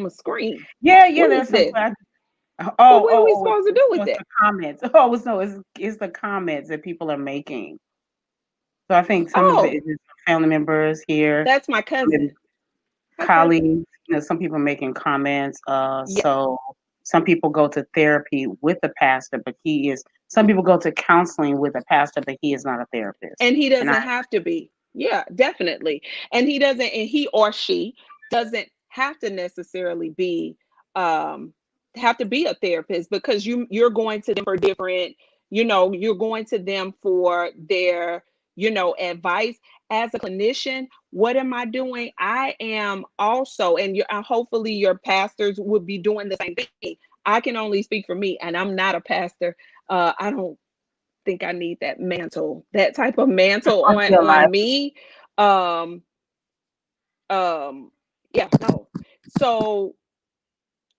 screen. Yeah, yeah. What is There's some this? class. Well, what are we supposed to do So with it's it? the comments. Oh, no, it's the comments that people are making. So I think some of it Oh, is just family members here, that's my maybe cousin. Hi, colleagues, cousin. some people making comments. Yeah. So some people go to therapy with the pastor, but some people go to counseling with a pastor, but he is not a therapist. And he And I doesn't have to be. Yeah, definitely. And he or she doesn't have to necessarily be um have to be a therapist, because you're going to them for different, you're going to them for their, advice. As a clinician, what am I doing? I am also, and hopefully your pastors would be doing the same thing. I can only speak for me, and I'm not a pastor. I don't think I need that type of mantle I feel like on me. Um, yeah, no. So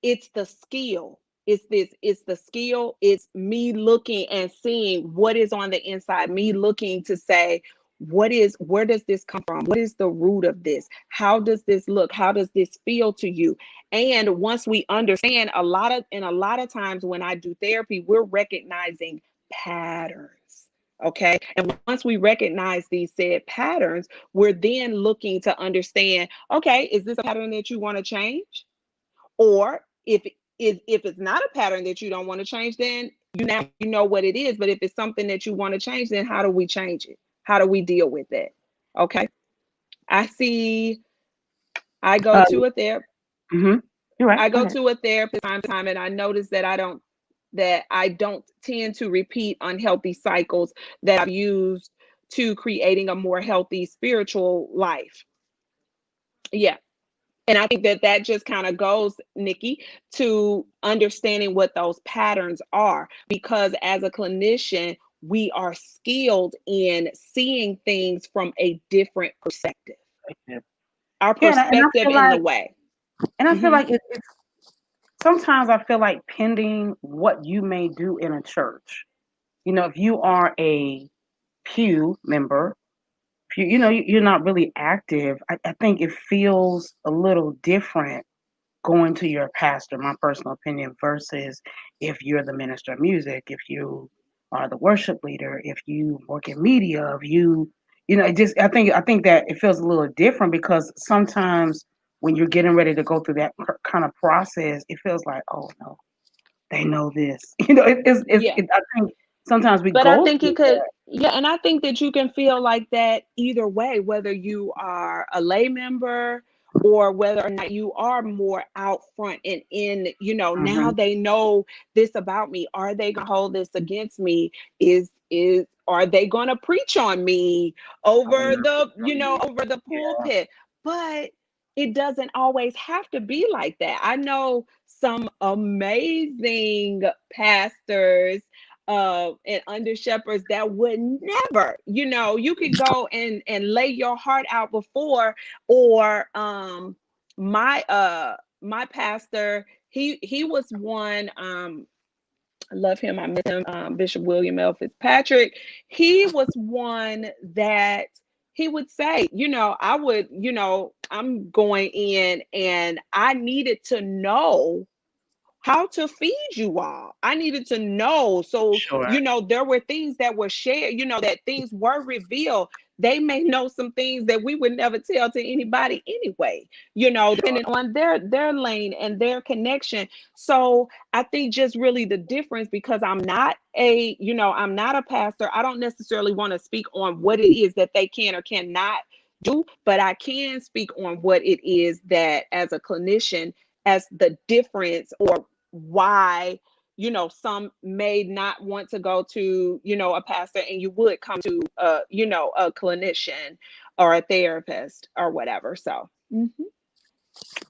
it's the skill. It's the skill. It's me looking and seeing what is on the inside, me looking to say, where does this come from? What is the root of this? How does this look? How does this feel to you? And once we understand, a lot of times when I do therapy, we're recognizing patterns. Okay. And once we recognize these said patterns, we're then looking to understand, okay, is this a pattern that you want to change? Or if it's not a pattern that you don't want to change, then you know what it is. But if it's something that you want to change, then how do we change it? How do we deal with it? Okay. I see. I go uh, to a therapist. hmm you're right. I Go go ahead. to a therapist time to time, and I notice that I don't tend to repeat unhealthy cycles that I've used to creating a more healthy spiritual life. Yeah. And I think that just kind of goes, Nikki, to understanding what those patterns are. Because as a clinician, we are skilled in seeing things from a different perspective, our Yeah, perspective in the way. and I feel Hmm. like sometimes I feel like pending what you may do in a church. If you are a pew member, you're not really active. I think it feels a little different going to your pastor, my personal opinion, versus if you're the minister of music, if you are the worship leader, if you work in media, if it just I think that it feels a little different because sometimes when you're getting ready to go through that kind of process, it feels like, oh no, they know this. Yeah. I think sometimes we But I go think through it could, that. yeah, and I think that you can feel like that either way, whether you are a lay member or whether or not you are more out front and in, now Hmm. they know this about me. Are they gonna hold this against me? Is are they gonna preach on me I would over not the, pick on me. over the Yeah. pulpit? But it doesn't always have to be like that. I know some amazing pastors and under shepherds that would never, you could go and lay your heart out before, or my my pastor, he was one, I love him, I miss him, Bishop William L. Fitzpatrick. He was one that he would say, I'm going in and I needed to know how to feed you all. I needed to know. So, Sure. there were things that were shared, that things were revealed. They may know some things that we would never tell to anybody anyway, Sure. depending on their lane and their connection. So I think just really the difference, because I'm not a pastor. I don't necessarily want to speak on what it is that they can or cannot do, but I can speak on what it is that as a clinician, as the difference, or why some may not want to go to a pastor, and you would come to a clinician or a therapist or whatever. So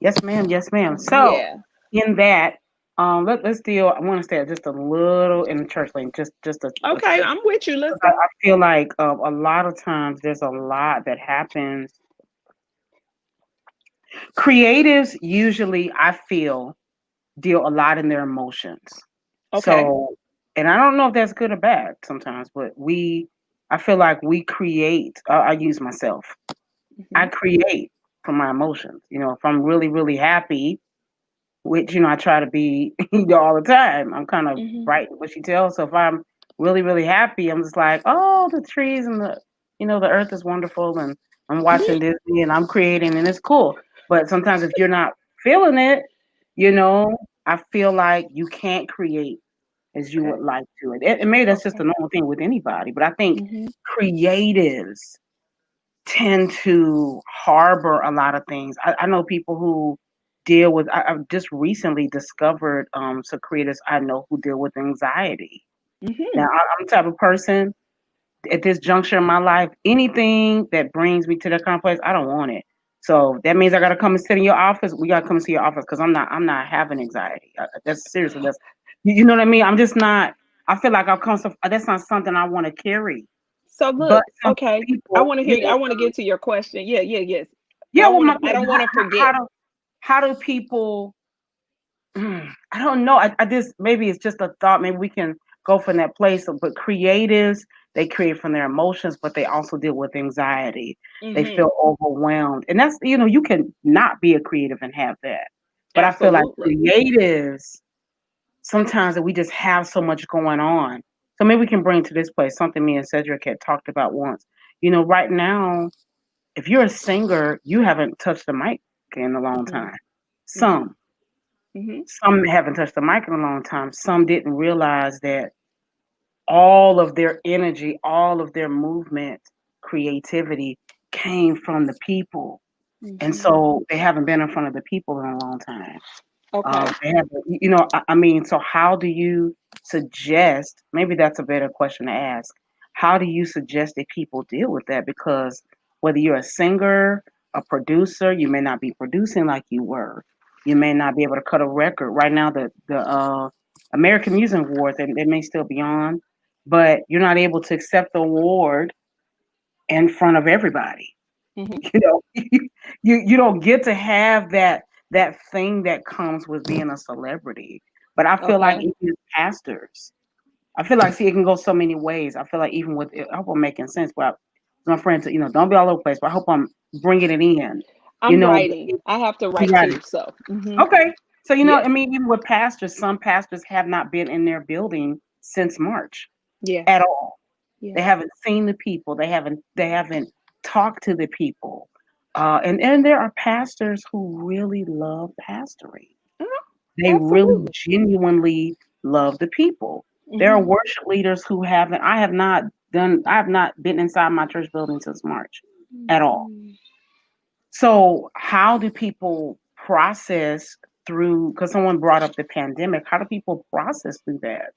Yes, ma'am. Yes, ma'am. So, yeah. in that, let's deal. I want to stay just a little in the church lane, Okay, just. I'm with you. Let's 'Cause go. I feel like a lot of times there's a lot that happens. Creatives usually, I feel, deal a lot in their emotions. Okay. So, and I don't know if that's good or bad sometimes, but I feel like we create. I use myself. I Hmm. create from my emotions. If I'm really, really happy, which I try to be all the time. I'm kind of Hmm. right what she tells. So if I'm really, really happy, I'm just like, oh, the trees and the the earth is wonderful and I'm watching Disney and I'm creating and it's cool. But sometimes if you're not feeling it, you know, I feel like you can't create as you would Okay. like to. And maybe that's just a Okay. normal thing with anybody, but I think Mm-hmm. creatives tend to harbor a lot of things. I know people who deal with, I've just recently discovered some creators I know who deal with anxiety. Now, Mm-hmm. I'm the type of person at this juncture in my life, anything that brings me to that kind of place, I don't want it. So that means I got to come and sit in your office. We got to come and see your office because I'm not having anxiety. That's seriously, that's, you know what I mean? I'm just not, I feel like I've come, so that's not something I want to carry. So But look, some okay. I people, want to hear you. I want to get to your question. Yeah, yeah, yes. yeah, well, I don't want to how forget. how do people, I don't know. I just, maybe it's just a thought. Maybe we can go from that place. But creatives, they create from their emotions, but they also deal with anxiety. They Mm-hmm. feel overwhelmed, and that's, you can not be a creative and have that. But I feel like Absolutely. creatives, sometimes we just have so much going on. So maybe we can bring to this place something me and Cedric had talked about once. Right now, if you're a singer, you haven't touched the mic in a long Mm-hmm. time. Mm-hmm. Some. Mm-hmm. Some haven't touched the mic in a long time. Some didn't realize that all of their energy, all of their movement, creativity came from the people. And Mm-hmm. so they haven't been in front of the people in a long time. Okay. They haven't, I mean, so how do you suggest, maybe that's a better question to ask. How do you suggest that people deal with that? Because whether you're a singer, a producer, you may not be producing like you were. You may not be able to cut a record. Right now, the American Music Awards, and it may still be on, but you're not able to accept the award in front of everybody. Mm-hmm. You don't get to have that thing that comes with being a celebrity. But I feel like Okay. even as pastors, I feel like, see, it can go so many ways. I feel like even with it, I hope I'm making sense. But my friends, don't be all over the place. But I hope I'm bringing it in. You I'm know, writing. I have to you write got it. too. So. Mm-hmm. Okay. So I Yes. mean, even with pastors, some pastors have not been in their building since March Yeah. at all. They Yeah. haven't seen the people. They haven't talked to the people. And there are pastors who really love pastoring. Uh-huh. They really Absolutely. genuinely love the people. There are Mm-hmm. worship leaders who haven't. I have not been inside my church building since March at all. Mm-hmm. So how do people process through? Because someone brought up the pandemic. How do people process through that?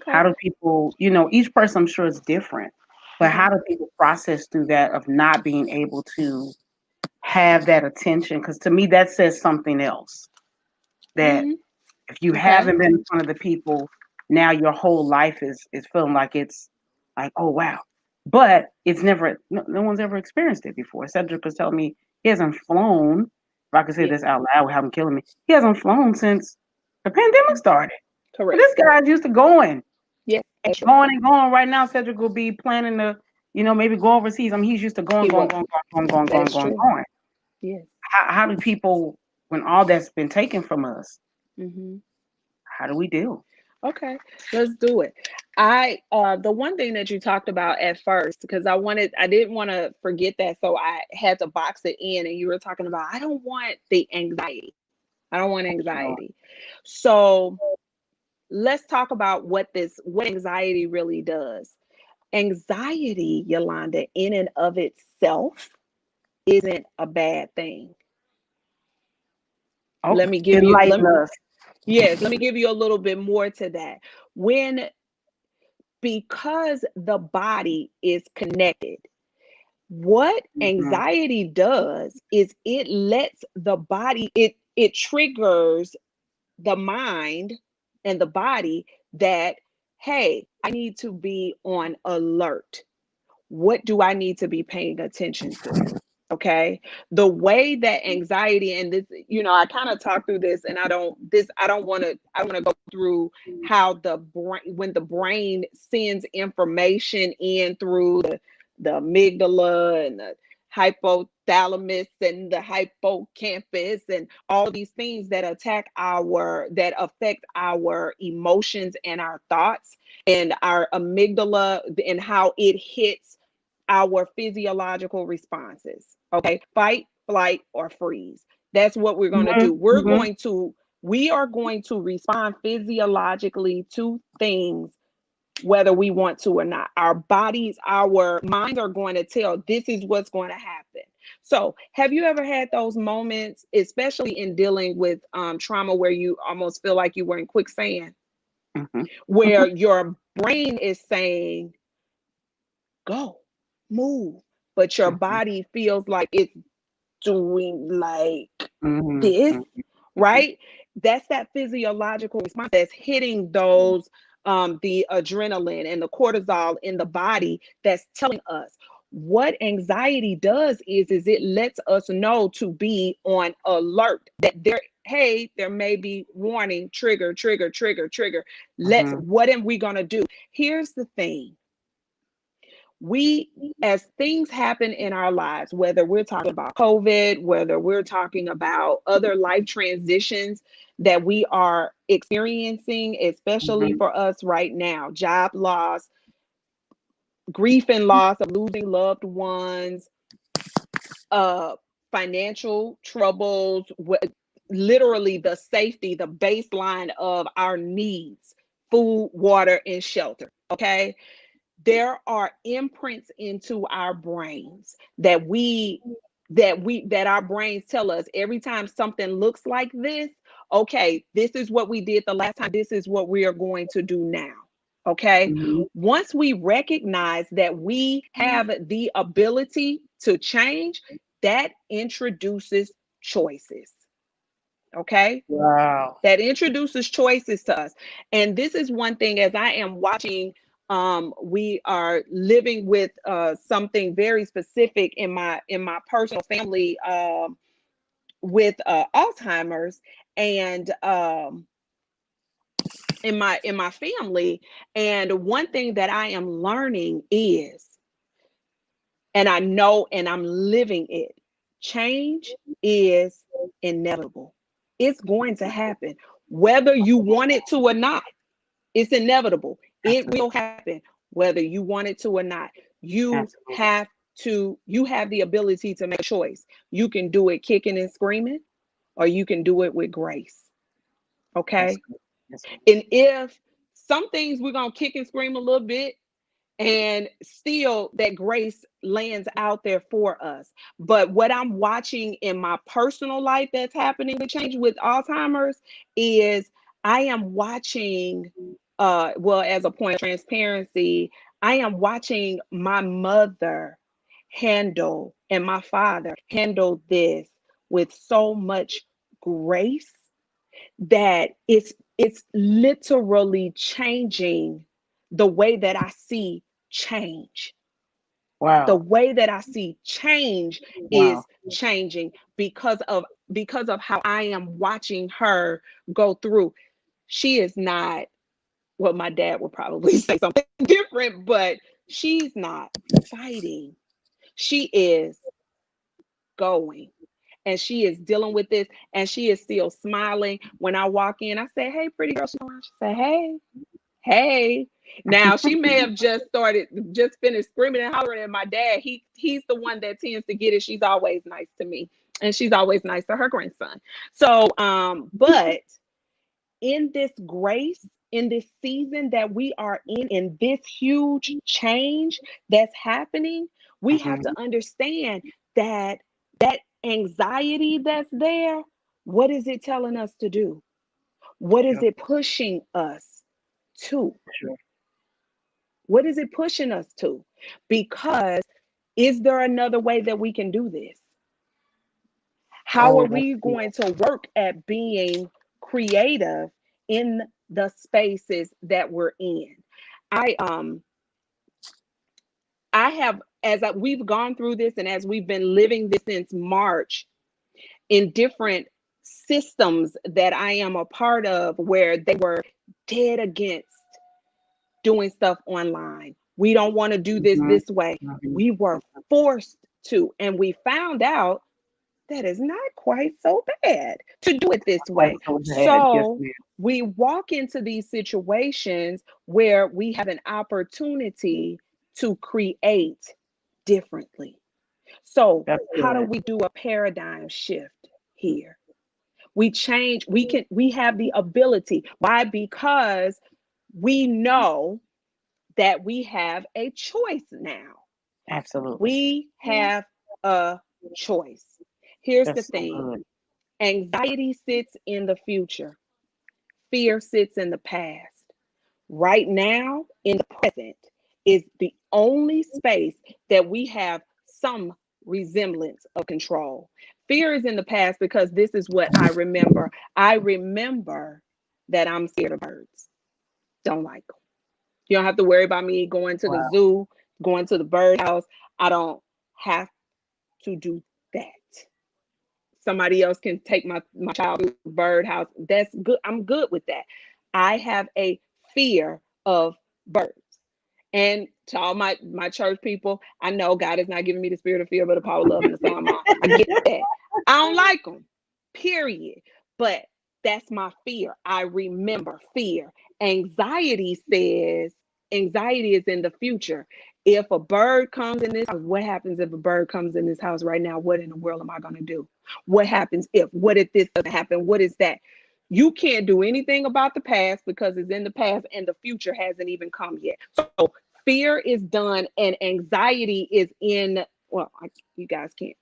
How Okay. do people, each person I'm sure is different, but Mm-hmm. how do people process through that of not being able to have that attention? Because to me, that says something else. That Mm-hmm. if you Okay. haven't been in front of the people, now your whole life is feeling like it's like, oh wow. But it's never, no one's ever experienced it before. Cedric was telling me he hasn't flown. If I could say Yeah. this out loud without him killing me, he hasn't flown since the pandemic started. But Correct. this guy's used to going Yeah. and That's true. going and going. Right now, Cedric will be planning to, maybe go overseas. I mean, he's used to going, He going, will. going, going, going, going, That's going, true. going. Yes. How do people, when all that's been taken from us, Mm-hmm. how do we deal? Okay, let's do it. The one thing that you talked about at first, because I didn't want to forget that, so I had to box it in, and you were talking about I don't want the anxiety. I don't want So, anxiety. So let's talk about what anxiety really does. Anxiety, Yolanda, in and of itself isn't a bad thing. okay, Let me give you enlighten let us. Yes, let me give you a little bit more to that. When Because the body is connected. What Mhm. anxiety does is it lets the body, it triggers the mind and the body that, hey, I need to be on alert. What do I need to be paying attention to? Okay. The way that anxiety, and this, I kind of talk through this, and I want to go through how the brain, when the brain sends information in through the amygdala and the hypothalamus and the hippocampus and all these things that affect our emotions and our thoughts, and our amygdala and how it hits our physiological responses. Okay, fight, flight, or freeze. That's what we're going to Mhm, do. mhm, We are going to respond physiologically to things whether we want to or not. Our bodies, our minds are going to tell this is what's going to happen. So, have you ever had those moments, especially in dealing with trauma, where you almost feel like you were in quicksand, mhm, where mhm, your brain is saying, go, move, but your mhm, body feels like it's doing like mhm, this, mhm, mhm, right? That's that physiological response that's hitting those the adrenaline and the cortisol in the body that's telling us. What anxiety does is it lets us know to be on alert, that there, hey, there may be warning, trigger, trigger, trigger, trigger. mhm, What am we going to do? Here's the thing. We, as things happen in our lives, whether we're talking about COVID, whether we're talking about other life transitions that we are experiencing, especially mhm. for us right now, job loss, grief and loss of losing loved ones, uh financial troubles, literally the safety, the baseline of our needs, food, water, and shelter. Okay, there are imprints into our brains that our brains tell us every time something looks like this. Okay, this is what we did the last time, this is what we are going to do now. Okay, Mhm. once we recognize that we have the ability to change, that introduces choices. Okay, Wow. that introduces choices to us. And this is one thing, as I am watching, we are living with something very specific in my personal family, with Alzheimer's, and in my family. And one thing that I am learning is, and I know, and I'm living it, change is inevitable. It's going to happen whether you want it to or not. It's inevitable. It Absolutely. will happen whether you want it to or not. You Absolutely. have you have the ability to make a choice. You can do it kicking and screaming, or you can do it with grace. That's Okay. good. That's good. And if some things we're going to kick and scream a little bit, and still that grace lands out there for us. But what I'm watching in my personal life that's happening with change with Alzheimer's is, I am watching, well, as a point of transparency, I am watching my mother handle and my father handle this with so much grace that it's literally changing the way that I see change. The Wow. way that I see change Wow. is changing because of how I am watching her go through. She is not, well, my dad would probably say something different, but she's not fighting. She is going, and she is dealing with this, and she is still smiling. When I walk in, I say, "Hey, pretty girl." She come around, she say, "Hey, hey." Now she may have just finished screaming and hollering at my dad. He's the one that tends to get it. She's always nice to me, and she's always nice to her grandson. So, but in this grace, in this season that we are in this huge change that's happening, we have to Mhm. understand that that anxiety that's there, what is it telling us to do? What is Sure. it pushing us to? Sure. What is it pushing us to? Because is there another way that we can do this? How are Oh, that's we good. going to work at being creative in the spaces that we're in? I um I have, we've gone through this, and as we've been living this since March, in different systems that I am a part of, where they were dead against doing stuff online. We don't want to do this Mhm. this way. Mhm. We were forced to, and we found out that is not quite so bad to do it this That's way. so bad. Yes, So ma'am. we walk into these situations where we have an opportunity to create differently. So That's how do good. we do a paradigm shift here? We change, we have the ability. Why? Because we know that we have a choice now. Absolutely. We have a choice. Here's the That's so thing. good. Anxiety sits in the future. Fear sits in the past. Right now, in the present, is the only space that we have some resemblance of control. Fear is in the past because this is what I remember. I remember that I'm scared of birds. Don't like them. You don't have to worry about me going to the Wow. zoo, going to the birdhouse. I don't have to do that. Somebody else can take my child to the birdhouse. That's good. I'm good with that. I have a fear of birds. And to all my church people, I know God is not giving me the spirit of fear, but the power of love and the sound mind. I get that. I don't like them, period. But that's my fear. I remember fear. Anxiety says anxiety is in the future. If a bird comes in this house, what happens if a bird comes in this house right now? What in the world am I going to do? What happens if? What if this doesn't happen? What is that? You can't do anything about the past because it's in the past and the future hasn't even come yet. So fear is done and anxiety is in, well, you guys can't,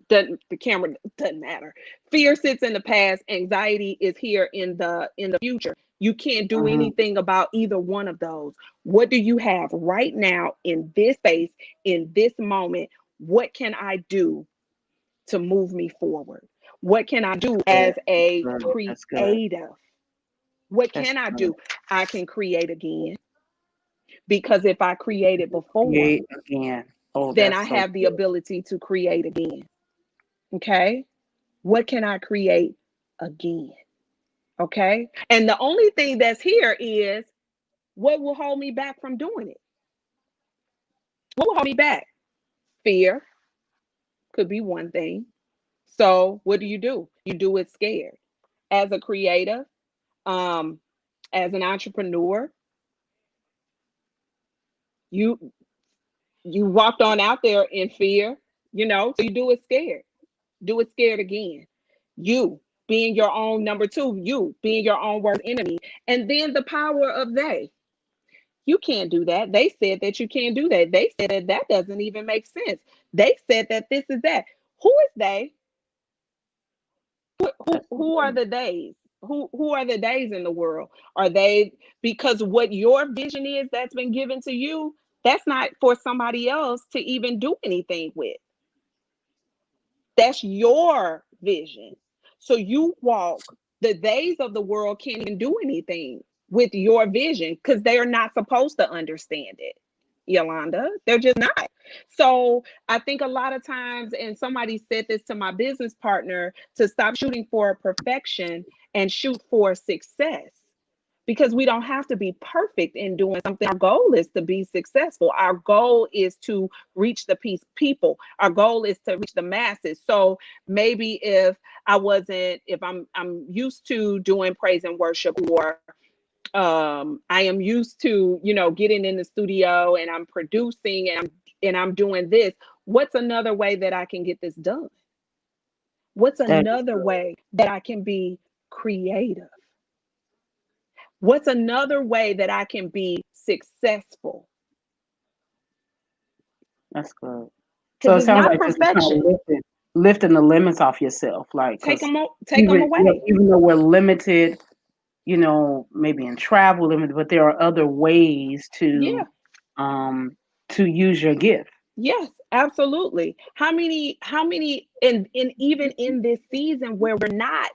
the camera doesn't matter. Fear sits in the past, anxiety is here in the future. You can't do Hmm. anything about either one of those. What do you have right now in this space, in this moment? What can I do to move me forward? What can I do Good. as a Good. That's good. creative? What That's can I good. do? I can create again, because if I created before, Create again. Oh, then I that's so have the good. ability to create again. Okay? What can I create again? Okay? And the only thing that's here is what will hold me back from doing it? What will hold me back? Fear could be one thing. So, what do? You do it scared. As a creative, um, as an entrepreneur, you you walked on out there in fear, so you do it scared. Do it scared again. You being your own number two, you being your own worst enemy. And then the power of they. You can't do that. They said that you can't do that. They said that that doesn't even make sense. They said that this is that. Who is they? Who, That's so who are good. the days? Who are the days in the world? Are they, because what your vision is that's been given to you, that's not for somebody else to even do anything with. That's your vision. So you walk, the days of the world can't even do anything with your vision because they are not supposed to understand it. Yolanda, they're just not. So I think a lot of times, and somebody said this to my business partner, to stop shooting for perfection and shoot for success, because we don't have to be perfect in doing something. Our goal is to be successful. Our goal is to reach the people. Our goal is to reach the masses. So maybe if I'm used to doing praise and worship, or I am used to, getting in the studio and I'm producing and I'm doing this. What's another way that I can get this done? What's That is another good. way that I can be creative? What's another way that I can be successful? That's good. So Because it it's sounds not like this is kind of perfection. lifting the limits off yourself, like because Take them away. even though we're limited, maybe in travel limited, but there are other ways Yeah. um to use your gift. Yes, absolutely. How many and even in this season where we're not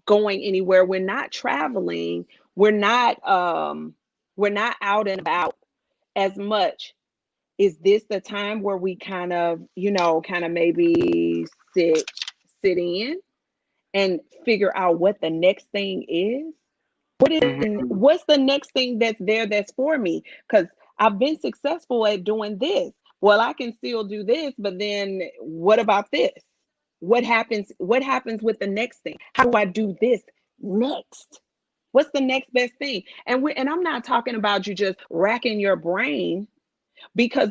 going anywhere, we're not traveling, we're not out and about as much. Is this the time where we kind of maybe sit in and figure out what the next thing is? Hmm. What's the next thing that's there that's for me? Because I've been successful at doing this. Well, I can still do this, but then what about this? What happens with the next thing? How do I do this next? What's the next best thing? And I'm not talking about you just racking your brain, because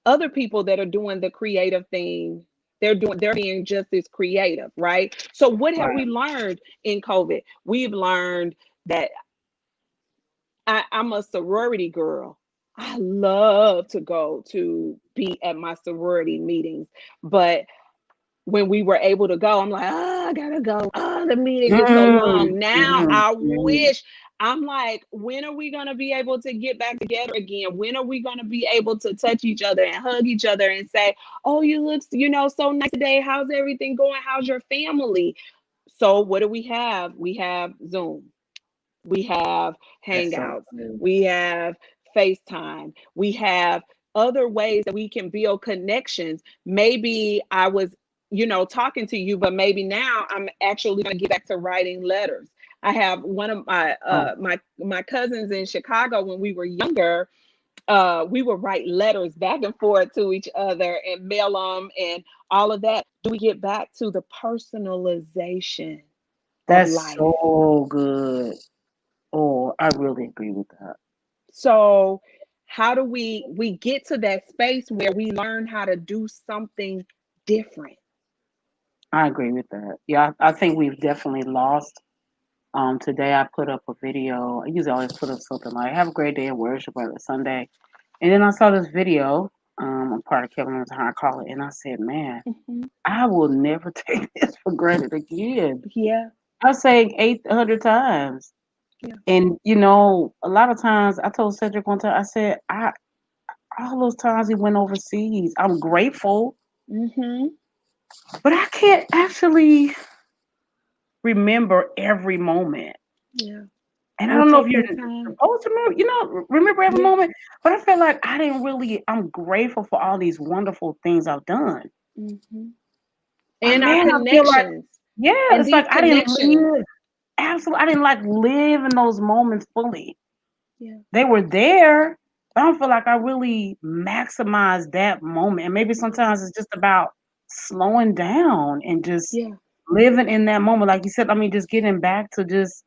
other people that are doing the creative thing. They're being just as creative, right? So what have we Right. learned in COVID? We've learned that I'm a sorority girl. I love to go to be at my sorority meetings, but when we were able to go, I'm like, oh, I gotta go. Oh, the meeting is so Mm, long. Now mhm, I mhm. wish, I'm like, when are we gonna be able to get back together again? When are we gonna be able to touch each other and hug each other and say, oh, you look, so nice today. How's everything going? How's your family? So what do we have? We have Zoom. We have That's so Hangouts. good. We have FaceTime. We have other ways that we can build connections. Maybe I was, talking to you, but maybe now I'm actually going to get back to writing letters. I have one of Oh, my cousins in Chicago when we were younger. We would write letters back and forth to each other and mail them and all of that. Do we get back to the personalization of that's life? so good. Oh, I really agree with that. So how do we get to that space where we learn how to do something different? I agree with that. Yeah, I think we've definitely lost. Today I put up a video. I usually always put up something like "Have a great day at worship" on Sunday, and then I saw this video. I'm part of Kevin Owens High Call it, and I said, "Man, Mhm. I will never take this for granted again." Yeah, I say 800 times, yeah. and a lot of times I told Cedric one time. I said, "I all those times he went overseas, I'm grateful, Mhm. but I can't actually remember every moment." Yeah. And I We don't know if take you're that time. supposed to remember, remember every Yeah. moment, but I feel like I didn't really. I'm grateful for all these wonderful things I've done. Mhm. But And our man, I feel like, connections. yeah, And it's like these I didn't connections. live. Absolutely, I didn't like live in those moments fully. Yeah. They were there, but I don't feel like I really maximized that moment. And maybe sometimes it's just about slowing down and just Yeah. living in that moment. Like you said, I mean, just getting back to just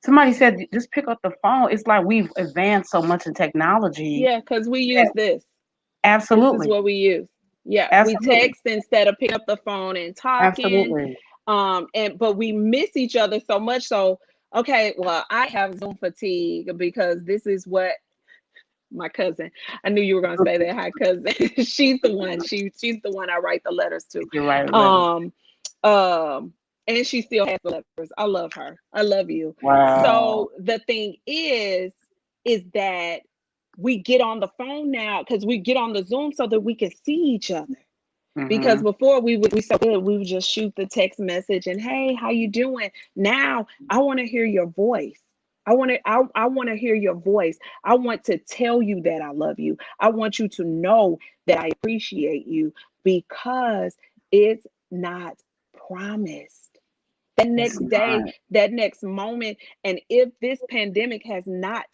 somebody said, just pick up the phone. It's like we've advanced so much in technology Yeah, because we that use this. This is absolutely, what we use. Yeah, we absolutely, text instead of picking up the phone and talking. absolutely. And but we miss each other so much. So okay, well, I have Zoom fatigue because this is what my cousin. I knew you were gonna say that. Hi, cousin. She's the one. She's the one I write the letters to. You write letters. Um, um, and she still has the letters. I love her. I love you. Wow. So the thing is that we get on the phone now because we get on the Zoom so that we can see each other. Because Mhm. before we so good, we would just shoot the text message and hey, how you doing? Now I want to hear your voice. I want to hear your voice. I want to tell you that I love you. I want you to know that I appreciate you because it's not promised. That It's next day, not. that next moment, and if this pandemic has not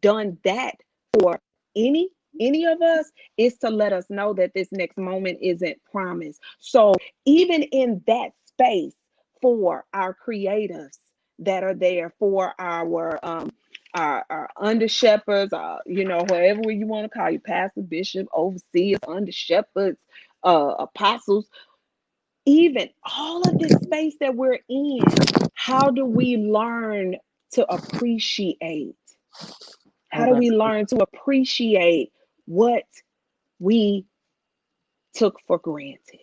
done that for any any of us, is to let us know that this next moment isn't promised. So even in that space, for our creatives that are there, for our under shepherds, whoever you want to call you, pastor, bishop, overseers, under shepherds, apostles, even all of this space that we're in, how do we learn to appreciate? How Oh, do we that's good. learn to appreciate what we took for granted?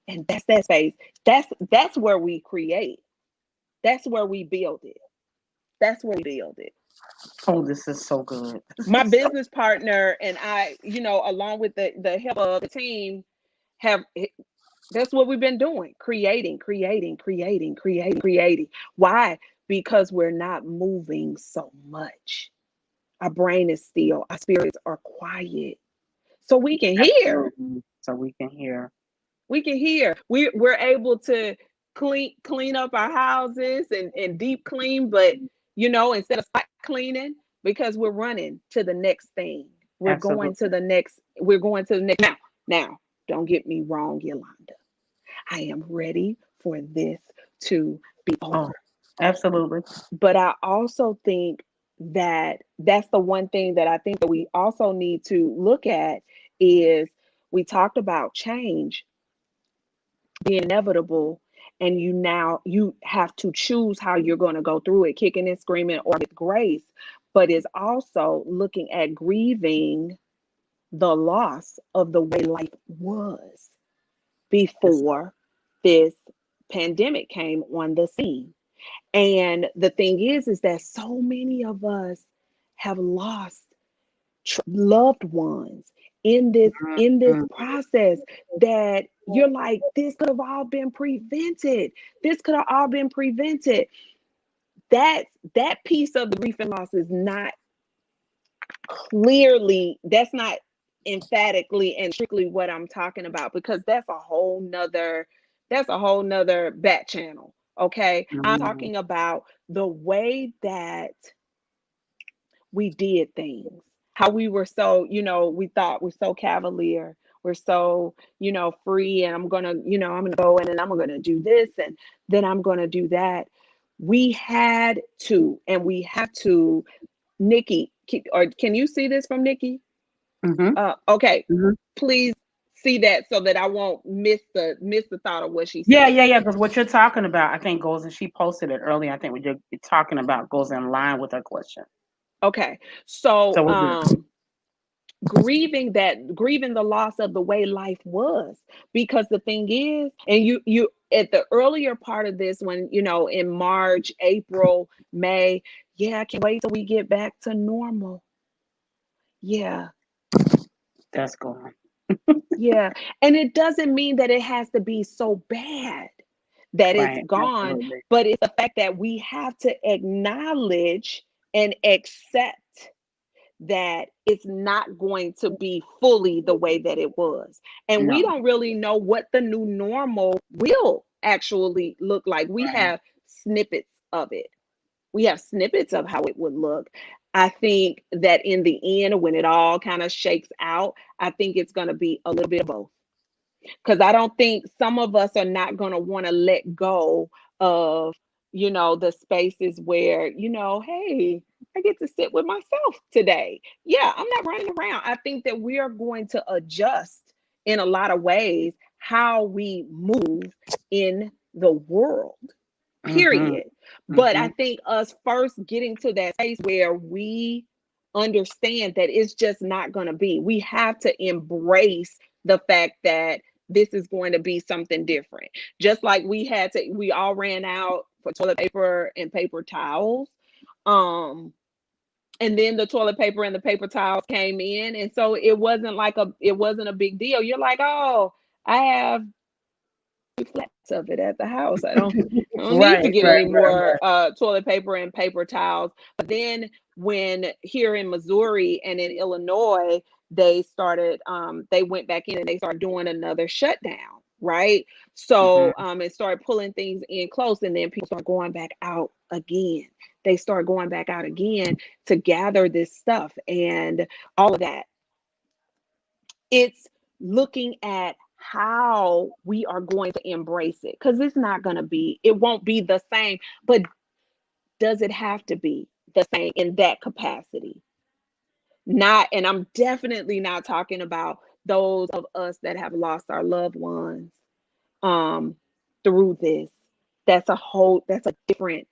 And that's that space. That's where we create. That's where we build it. That's where we build it. Oh, this is so good. This My is so. business partner and I, along with the help of the team, have that's what we've been doing, creating, creating, creating, creating, creating. Why? Because we're not moving so much. Our brain is still, our spirits are quiet. So we can hear. Absolutely. So we can hear. We can hear. We're able to clean up our houses and deep clean, but instead of spot cleaning, because we're running to the next thing. Absolutely. We're going to the next now. Don't get me wrong, Yolanda. I am ready for this to be Oh, over. absolutely. But I also think that that's the one thing that I think that we also need to look at is We talked about change being inevitable, and you have to choose how you're going to go through it, kicking and screaming or with grace. But it's also looking at grieving the loss of the way life was Yes. before this pandemic came on the scene. And the thing is that so many of us have lost loved ones in this Mhm. process, that you're like, this could have all been prevented. This could have all been prevented. That that piece of the grief and loss is not clearly, that's not emphatically and strictly what I'm talking about, because that's a whole nother back channel. Okay. I'm Mhm. talking about the way that we did things, how we were so, we thought we're so cavalier, we're so, free, and I'm gonna go in and I'm gonna do this and then I'm gonna do that. We had to, and we have to. Nikki, or can you see this from Nikki? Mhm. Okay, Mhm. please see that so that I won't miss the thought of what she Yeah, said. yeah, yeah. Because what you're talking about, I think goes, and she posted it earlier. I think what you're talking about goes in line with her question. Okay, so So we're good. grieving the loss of the way life was, because the thing is, and you at the earlier part of this, when in March, April, May, yeah, I can't wait till we get back to normal. Yeah. That's gone. Yeah. And it doesn't mean that it has to be so bad that it's Right. gone, Absolutely. but it's the fact that we have to acknowledge and accept that it's not going to be fully the way that it was. And we No. don't really know what the new normal will actually look like. We Right. have snippets of it. We have snippets of how it would look. I think that in the end, when it all kind of shakes out, I think it's going to be a little bit of both, because I don't think, some of us are not going to want to let go of, the spaces where, hey, I get to sit with myself today. Yeah, I'm not running around. I think that we are going to adjust in a lot of ways how we move in the world, Mhm. period. But I Mhm. think us first getting to that space where we understand that it's just not going to be, we have to embrace the fact that this is going to be something different. Just like we all ran out for toilet paper and paper towels. Um, and then the toilet paper and the paper towels came in. And so it wasn't a big deal. You're like, oh, I have flats of it at the house. I don't need to Right. get Right. any Right. more Right. toilet paper and paper towels. But then when here in Missouri and in Illinois, they went back in and they started doing another shutdown, right? So Mhm. it started pulling things in close, and then people start going back out again. They start going back out again to gather this stuff and all of that. It's looking at how we are going to embrace it, because it won't be the same. But does it have to be the same in that capacity? Not, and I'm definitely not talking about those of us that have lost our loved ones um through this. That's a different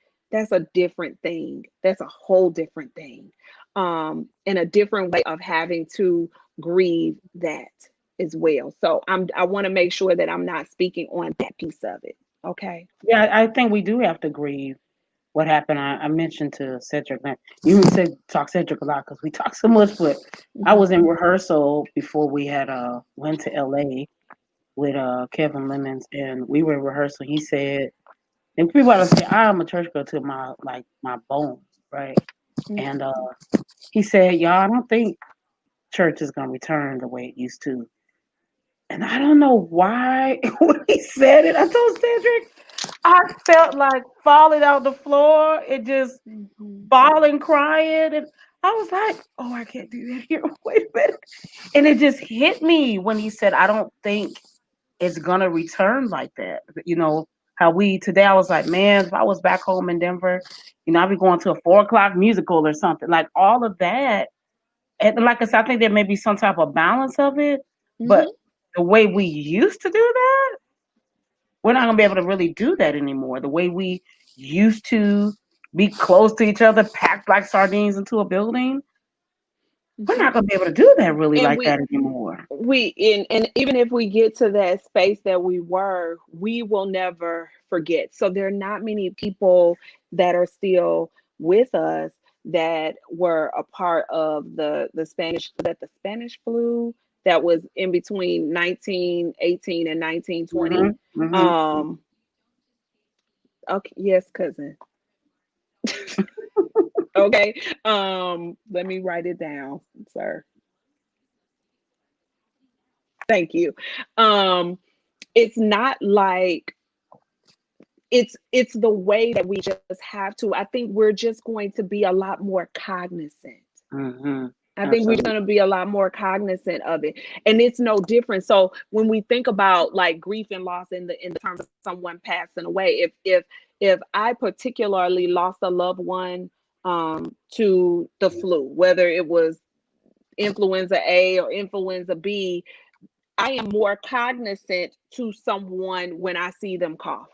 thing. That's a whole different thing. And a different way of having to grieve that as well. So I want to make sure that I'm not speaking on that piece of it. Okay. Yeah, I think we do have to grieve what happened. I mentioned to Cedric that you said talk Cedric a lot because we talk so much. But I Mhm. was in rehearsal before we had went to LA with Kevin Lemons, and we were in rehearsal. He said, and people always say I'm a church girl to my bones, right? And he said, y'all, I don't think church is gonna return the way it used to. And I don't know why when he said it, I told Cedric, I felt like falling out the floor and just Mhm. bawling, crying. And I was like, oh, I can't do that here. Wait a minute. And it just hit me when he said, I don't think it's going to return like that. You know, how we today, I was like, man, if I was back home in Denver, I'd be going to a 4 o'clock musical or something. Like all of that. And like I said, I think there may be some type of balance of it. But Mhm. the way we used to do that, we're not gonna be able to really do that anymore. The way we used to be close to each other, packed like sardines into a building, we're Mhm. not gonna be able to do that really And like that anymore. and even if we get to that space that we were, we will never forget. So there are not many people that are still with us that were a part of the Spanish, was that the Spanish flu that was in between 1918 and 1920. Mhm. Mhm. Um, okay, yes, cousin. Okay. Let me write it down, sir. Thank you. Um, it's not like it's the way that we just have to. I think we're just going to be a lot more cognizant. Mhm. I think we're Absolutely. going to be a lot more cognizant of it, and it's no different. So when we think about like grief and loss in the terms of someone passing away, if I particularly lost a loved one to the flu, whether it was influenza A or influenza B, I am more cognizant to someone when I see them cough,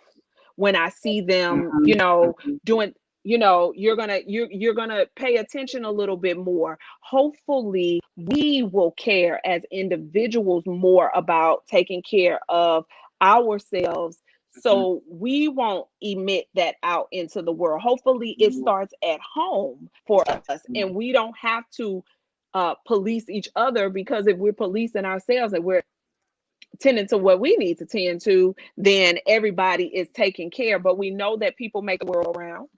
when I see them, Mhm. Mhm. doing, you're gonna pay attention a little bit more. Hopefully, we will care as individuals more about taking care of ourselves Mhm. so we won't emit that out into the world. Hopefully, it Mhm. starts at home for us and Absolutely. we don't have to police each other, because if we're policing ourselves and we're tending to what we need to tend to, then everybody is taken care. But we know that people make the world around,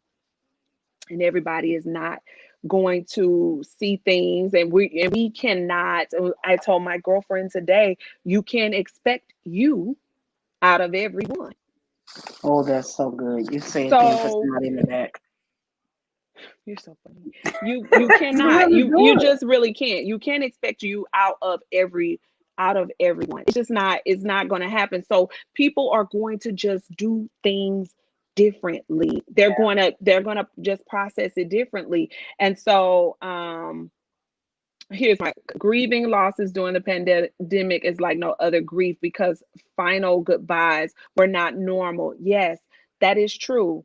and everybody is not going to see things, and we cannot. I told my girlfriend today, you can expect you out of everyone. Oh, that's so good. You say it then, put So somebody in the back. you're so funny. You You cannot. really You do just really can't. You can't expect you out of everyone. It's just not. It's not going to happen. So people are going to just do things differently. They're going to just process it differently. And so here's my grieving losses during the pandemic is like no other grief, because final goodbyes were not normal. Yes, that is true.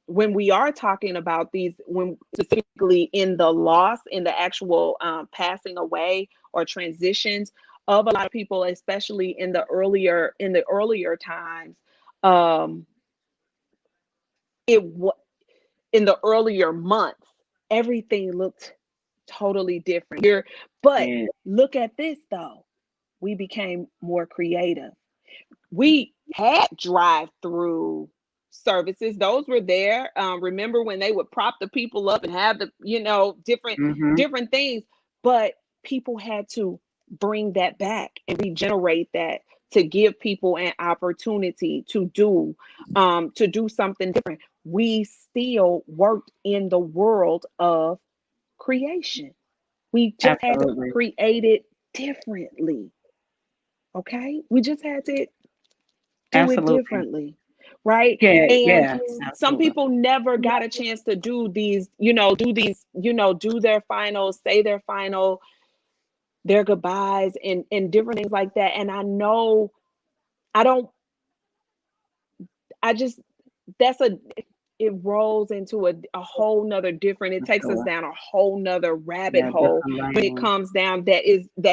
When we are talking about these, when specifically in the loss, in the actual passing away or transitions of a lot of people, especially in the earlier times, um, in the earlier months, everything looked totally different. But it. look at this though. We became more creative. We had drive-through services; those were there. Remember when they would prop the people up and have the, different Mhm. different things? But people had to bring that back and regenerate that to give people an opportunity to do something different. We still worked in the world of creation. We just had to Absolutely. create it differently. Okay, we just had to do it Absolutely. differently, right? Yeah, And yeah, some absolutely. people never got a chance to do these, do their finals, say their final, their goodbyes, and different things like that. And I know, I don't, I just, that's a, it rolls into a whole nother different, it For takes us sure. down a whole nother rabbit Yeah, hole different when it lane. comes down, that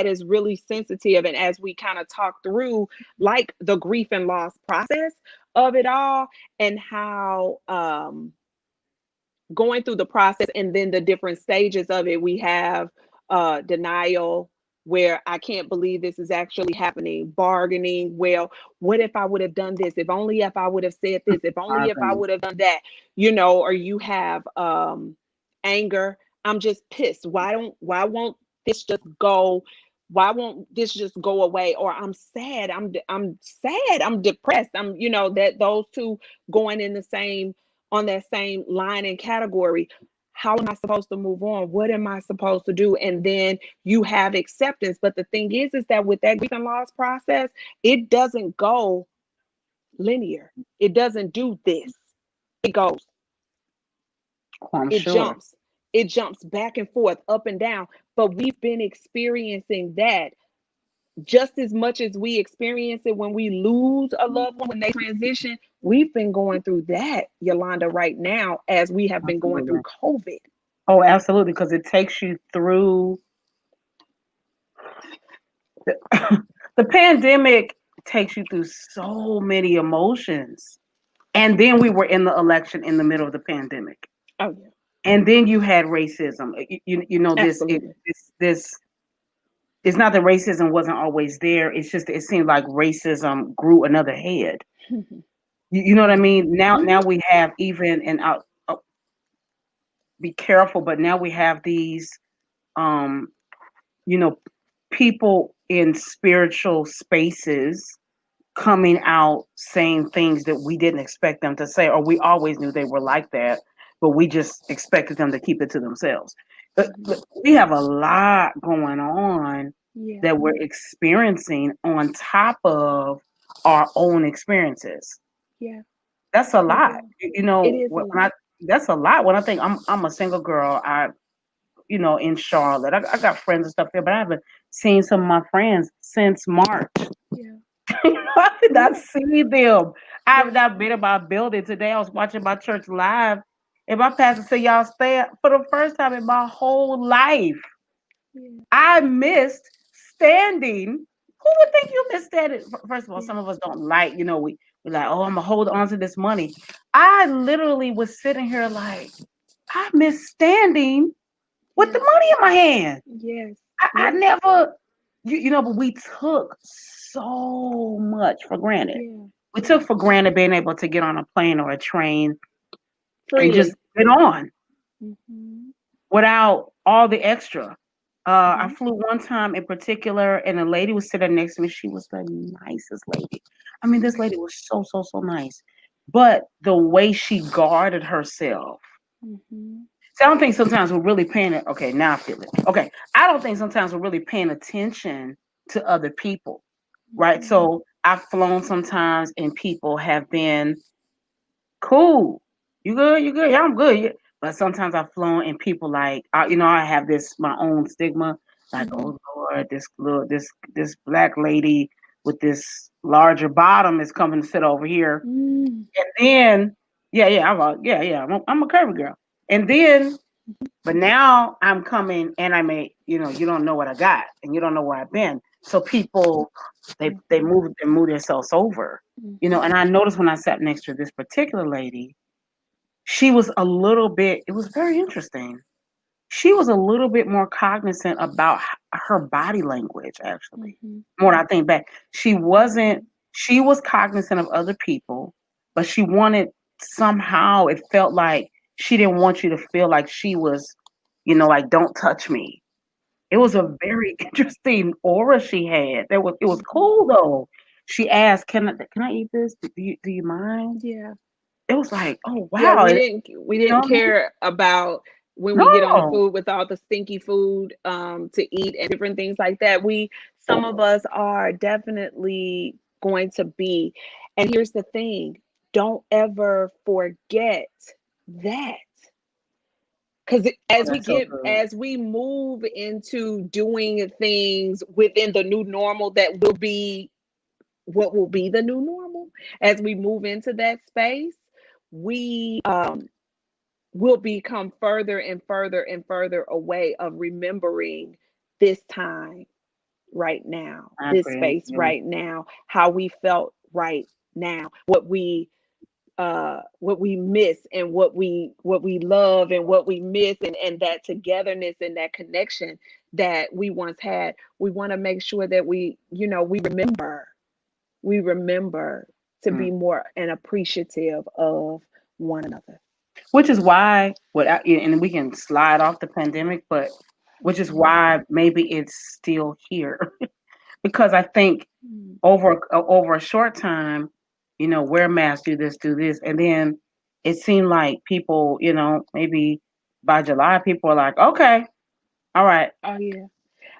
is really sensitive. And as we kind of talk through like the grief and loss process of it all, and how going through the process and then the different stages of it, we have denial, where I can't believe this is actually happening. Bargaining, well, what if I would have done this, if only if I would have said this, if only My if I goodness. would have done that, or you have anger. I'm just pissed. Why won't this just go? Why won't this just go away? Or I'm sad. I'm sad. I'm depressed. I'm, that those two going in the same, on that same line and category. How am I supposed to move on? What am I supposed to do? And then you have acceptance. But the thing is that with that grief and loss process, it doesn't go linear. It doesn't do this. It goes, Oh, I'm it sure. jumps, it jumps back and forth, up and down. But we've been experiencing that just as much as we experience it when we lose a loved one, when they transition, we've been going through that, Yolanda, right now, as we have been going through Absolutely. COVID. Oh, absolutely, because it takes you through the, the pandemic takes you through so many emotions. And then we were in the election in the middle of the pandemic. Oh yeah, And then you had racism. You know absolutely. this it's not that racism wasn't always there. It's just it seemed like racism grew another head. You know what I mean? Now Hmm. we have even and I'll be careful, but now we have these um you know people in spiritual spaces coming out saying things that we didn't expect them to say, or we always knew they were like that, but we just expected them to keep it to themselves. But Hmm. we have a lot going on Yeah, that we're experiencing on top of our own experiences. yeah, That's a we lot. do. You It know, is a when lot. I that's a lot. When I think I'm a single girl, in Charlotte. I got friends and stuff here, but I haven't seen some of my friends since March. Yeah, I did not yeah, see them. I've yeah, not been in my building today. I was watching my church live, and my pastor said, "Y'all stay for the first time in my whole life. yeah, I missed standing. Who would think you missed standing? First of all, yeah, some of us don't like, we like, oh, I'm gonna hold on to this money. I literally was sitting here like, I missed standing with the yeah, money in my hand. yes, I yeah, never, but we took so much for granted. yeah. We took for granted being able to get on a plane or a train and just Freely. get on Hmm. without all the extra. I Hmm. flew one time in particular, and a lady was sitting next to me. She was the nicest lady. I mean, this lady was so, so, so nice. But the way she guarded herself. Hmm. See, I don't think sometimes we're really paying it. Okay, now I feel it. Okay, I don't think sometimes we're really paying attention to other people, right? Hmm. So I've flown sometimes, and people have been cool. You good? You good? Yeah, I'm good. Yeah. But sometimes I've flown and people like, I have this my own stigma, like, Hmm. oh Lord, this black lady with this larger bottom is coming to sit over here, Mm. and then I'm a curvy girl, and then but now I'm coming and you don't know what I got and you don't know where I've been. So people Mhm. they move themselves over. And Mhm. I noticed when I sat next to this particular lady, she was a little bit it was very interesting. She was a little bit more cognizant about her body language actually. Mhm. More I think back. She was cognizant of other people, but she wanted somehow it felt like she didn't want you to feel like she was, like don't touch me. It was a Mhm. very interesting aura she had. It was Mhm. cool though. She asked, "Can I eat this? Do you mind?" Yeah. It was like, "Oh Yeah, wow." we didn't What I mean? care about when we get on the No. food with all the stinky food to eat and different things like that. We Some of us are definitely going to be. And here's the thing, don't ever forget that. Because Oh, that's so good. as we move into doing things within the new normal, that will be what will be the new normal. As we move into that space, we will become further and further and further away of remembering this time right now, I this agree. space Yeah. right now, how we felt right now, what we miss, and what we love, and what we miss, and that togetherness and that connection that we once had. We want to make sure that we remember to be Mm. more and appreciative of one another. Which is why, and we can slide off the pandemic, but which is Mhm. why maybe it's still here because I think Mm. over a short time, wear masks, do this, and then it seemed like people, maybe by July, people are like, okay, all right, Oh yeah.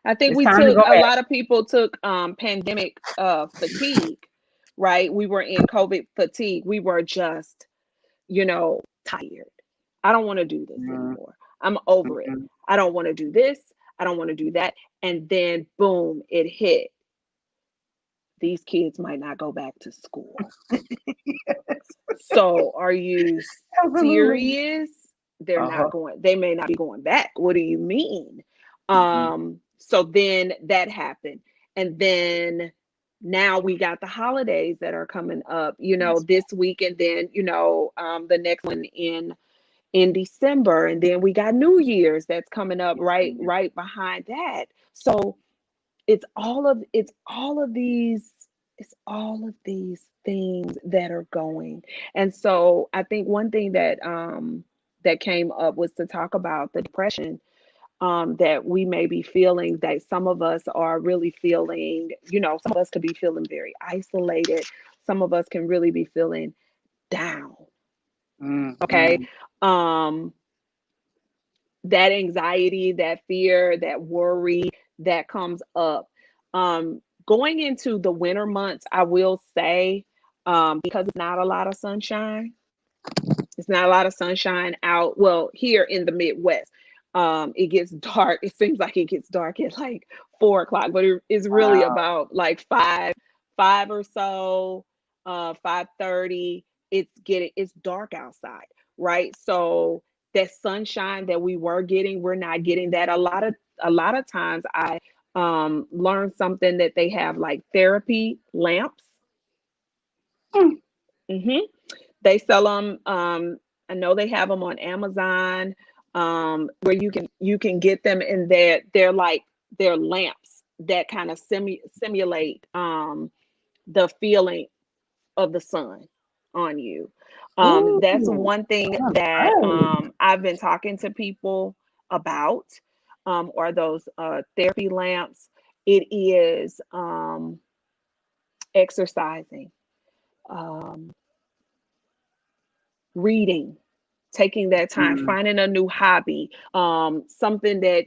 I think it's we time to took go a back. lot of people took pandemic fatigue, right? We were in COVID fatigue. We were just, tired. I don't want to do this Mm, anymore. I'm over it. mm, I don't want to do this. I don't want to do that. And then boom, it hit. these kids might not go back to school. Yes, So are you absolutely. serious? They're Uh-huh. not going, they may not be going back. What do you mean? Mhm. So then that happened. And then now we got the holidays that are coming up, Yes, this week, and then, the next one in December. And then we got New Year's that's coming up yes, right behind that. So it's all of these things that are going. And so I think one thing that came up was to talk about the depression that we may be feeling, that some of us are really feeling. Some of us could be feeling very isolated. Some of us can really be feeling down. Okay. mm. um that anxiety, that fear, that worry that comes up. Going into the winter months, I will say, because it's not a lot of sunshine, it's not a lot of sunshine out. Well, here in the Midwest, it gets dark. It seems like it gets dark at like 4 o'clock, but it's really Wow. about like five or so, 5:30. It's dark outside, right? So that sunshine that we were getting, we're not getting that. A lot of times, I learned something that they have like therapy lamps. Mm. hmm They sell them. I know they have them on Amazon, where you can get them, and they're lamps that kind of simulate the feeling of the sun on you. That's Ooh, one thing sounds that great. I've been talking to people about, or those therapy lamps. It is exercising, um, reading, taking that time, Mm. finding a new hobby, something that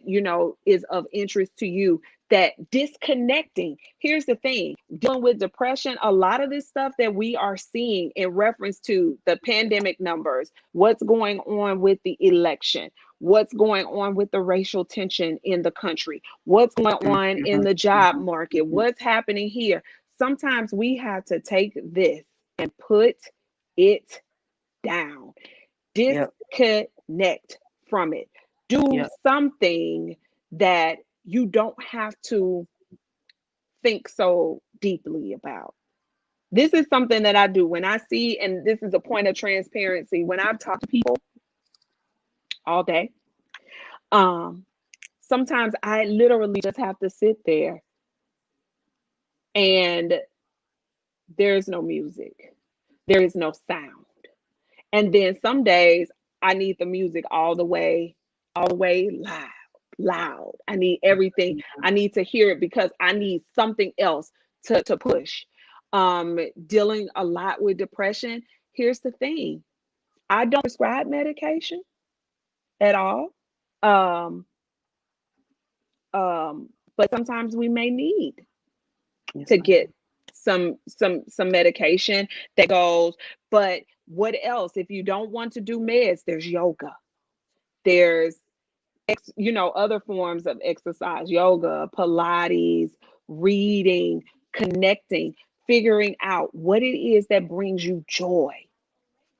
is of interest to you, that disconnecting. Here's the thing, dealing with depression, a lot of this stuff that we are seeing in reference to the pandemic numbers, what's going on with the election, what's going on with the racial tension in the country, what's going Mhm, on in mhm, the job mhm, market, mhm. what's happening here. Sometimes we have to take this and put it down. Yep, Disconnect from it. Do yep. something that you don't have to think so deeply about. This is something that I do when I see, and this is a point of transparency. When I've talked to people all day, um, sometimes I literally just have to sit there, and there is no music, there is no sound. And then some days I need the music all the way loud, loud. I need everything. I need to hear it because I need something else to push. Dealing a lot with depression. Here's the thing. I don't prescribe medication at all. Um, but sometimes we may need Yes, to ma'am. get some medication that goes. But what else? If you don't want to do meds, there's yoga. There's other forms of exercise, yoga, Pilates, reading, connecting, figuring out what it is that brings you joy,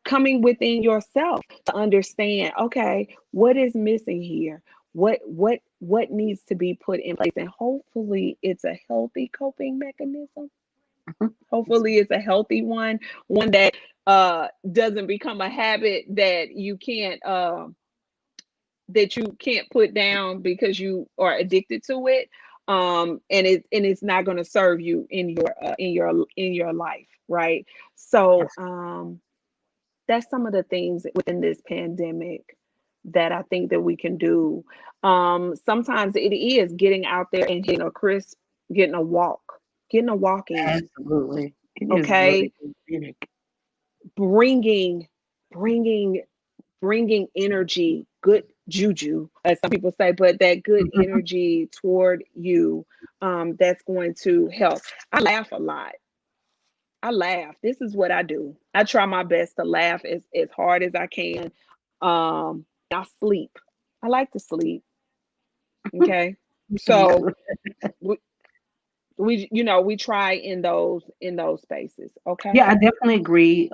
coming within yourself to understand, okay, what is missing here? What needs to be put in place? And hopefully it's a healthy coping mechanism. Mhm. Yes, Hopefully it's a healthy one that doesn't become a habit that you can't put down because you are addicted to it. And it's not going to serve you in your life, right? So yes. that's some of the things within this pandemic that I think that we can do. Sometimes it is getting out there and getting a crisp, getting a walk in. Absolutely. It is really Okay, therapeutic. bringing bringing bringing energy, good juju, as some people say, but that good energy toward you, that's going to help. I laugh a lot. I laugh. This is what I do. I try my best to laugh as hard as I can. I sleep. I like to sleep. Okay. Me So too. we try in those spaces. Yeah, Okay. I definitely agree.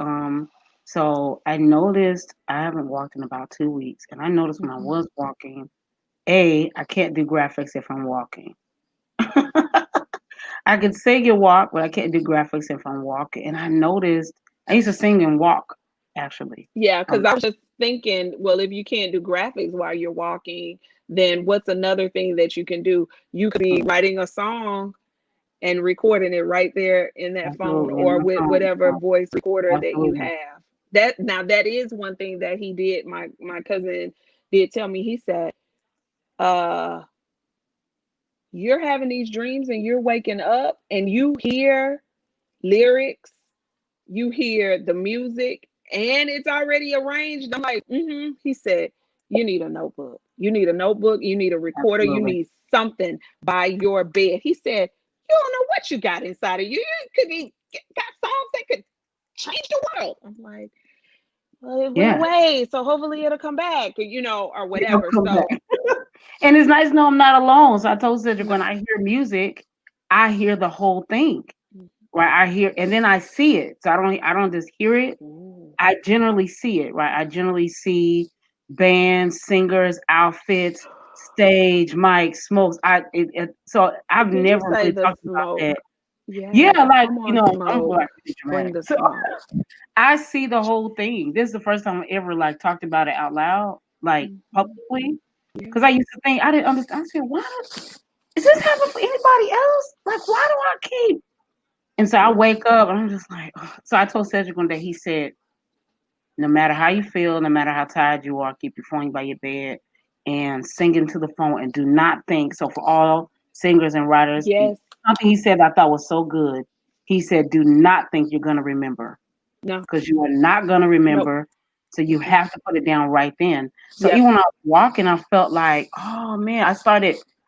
So I noticed I haven't walked in about 2 weeks, and I noticed when I Hmm. was walking, I can't do graphics if I'm walking. I can sing and walk, but I can't do graphics if I'm walking. And I noticed I used to sing and walk actually. Yeah, Um, because I was just thinking, well, if you can't do graphics while you're walking, then what's another thing that you can do? You could be writing a song and recording it right there in that phone Absolutely, and or my with phone. whatever voice recorder that you Absolutely. have. That is one thing that he did. My cousin did tell me. He said, uh, you're having these dreams and you're waking up and you hear lyrics, you hear the music, and it's already arranged. I'm like, mm-hmm. He said, you need a notebook. You need a notebook. You need a recorder. You Absolutely. need something by your bed. He said, you don't know what you got inside of you. You could be got songs that could change the world. I'm like, well, it went Yeah. away. So hopefully it'll come back, or It'll whatever. come So back. And it's nice to know I'm not alone. So I told Cedric when no. I hear music, I hear the whole thing. Mhm. Right. I hear and then I see it. So I don't just hear it. Ooh. I generally see it, right? I generally see bands, singers, outfits, stage, mic, smokes. So I've Did you never say really the talked about that. smoke? Yeah, Yes. like Come on, I'm smoke. like really Bring dramatic. the So smoke. I see the whole thing. This is the first time I ever like talked about it out loud, like Mhm. publicly. Yeah. Because I used to think I didn't understand. I said, "Why is this happening for anybody else? Like, why do I keep?" And so I Yeah. wake up and I'm just like, ugh. So I told Cedric one day. He said, no matter how you feel, no matter how tired you are, keep your phone by your bed and sing into the phone and do not think. So for all singers and writers, Yes. something he said I thought was so good. He said, do not think you're gonna remember No. because you are not gonna Nope. remember. So you Mm-mm. have to put it down right then. So Yep. even when I was walking, I felt like, oh man, I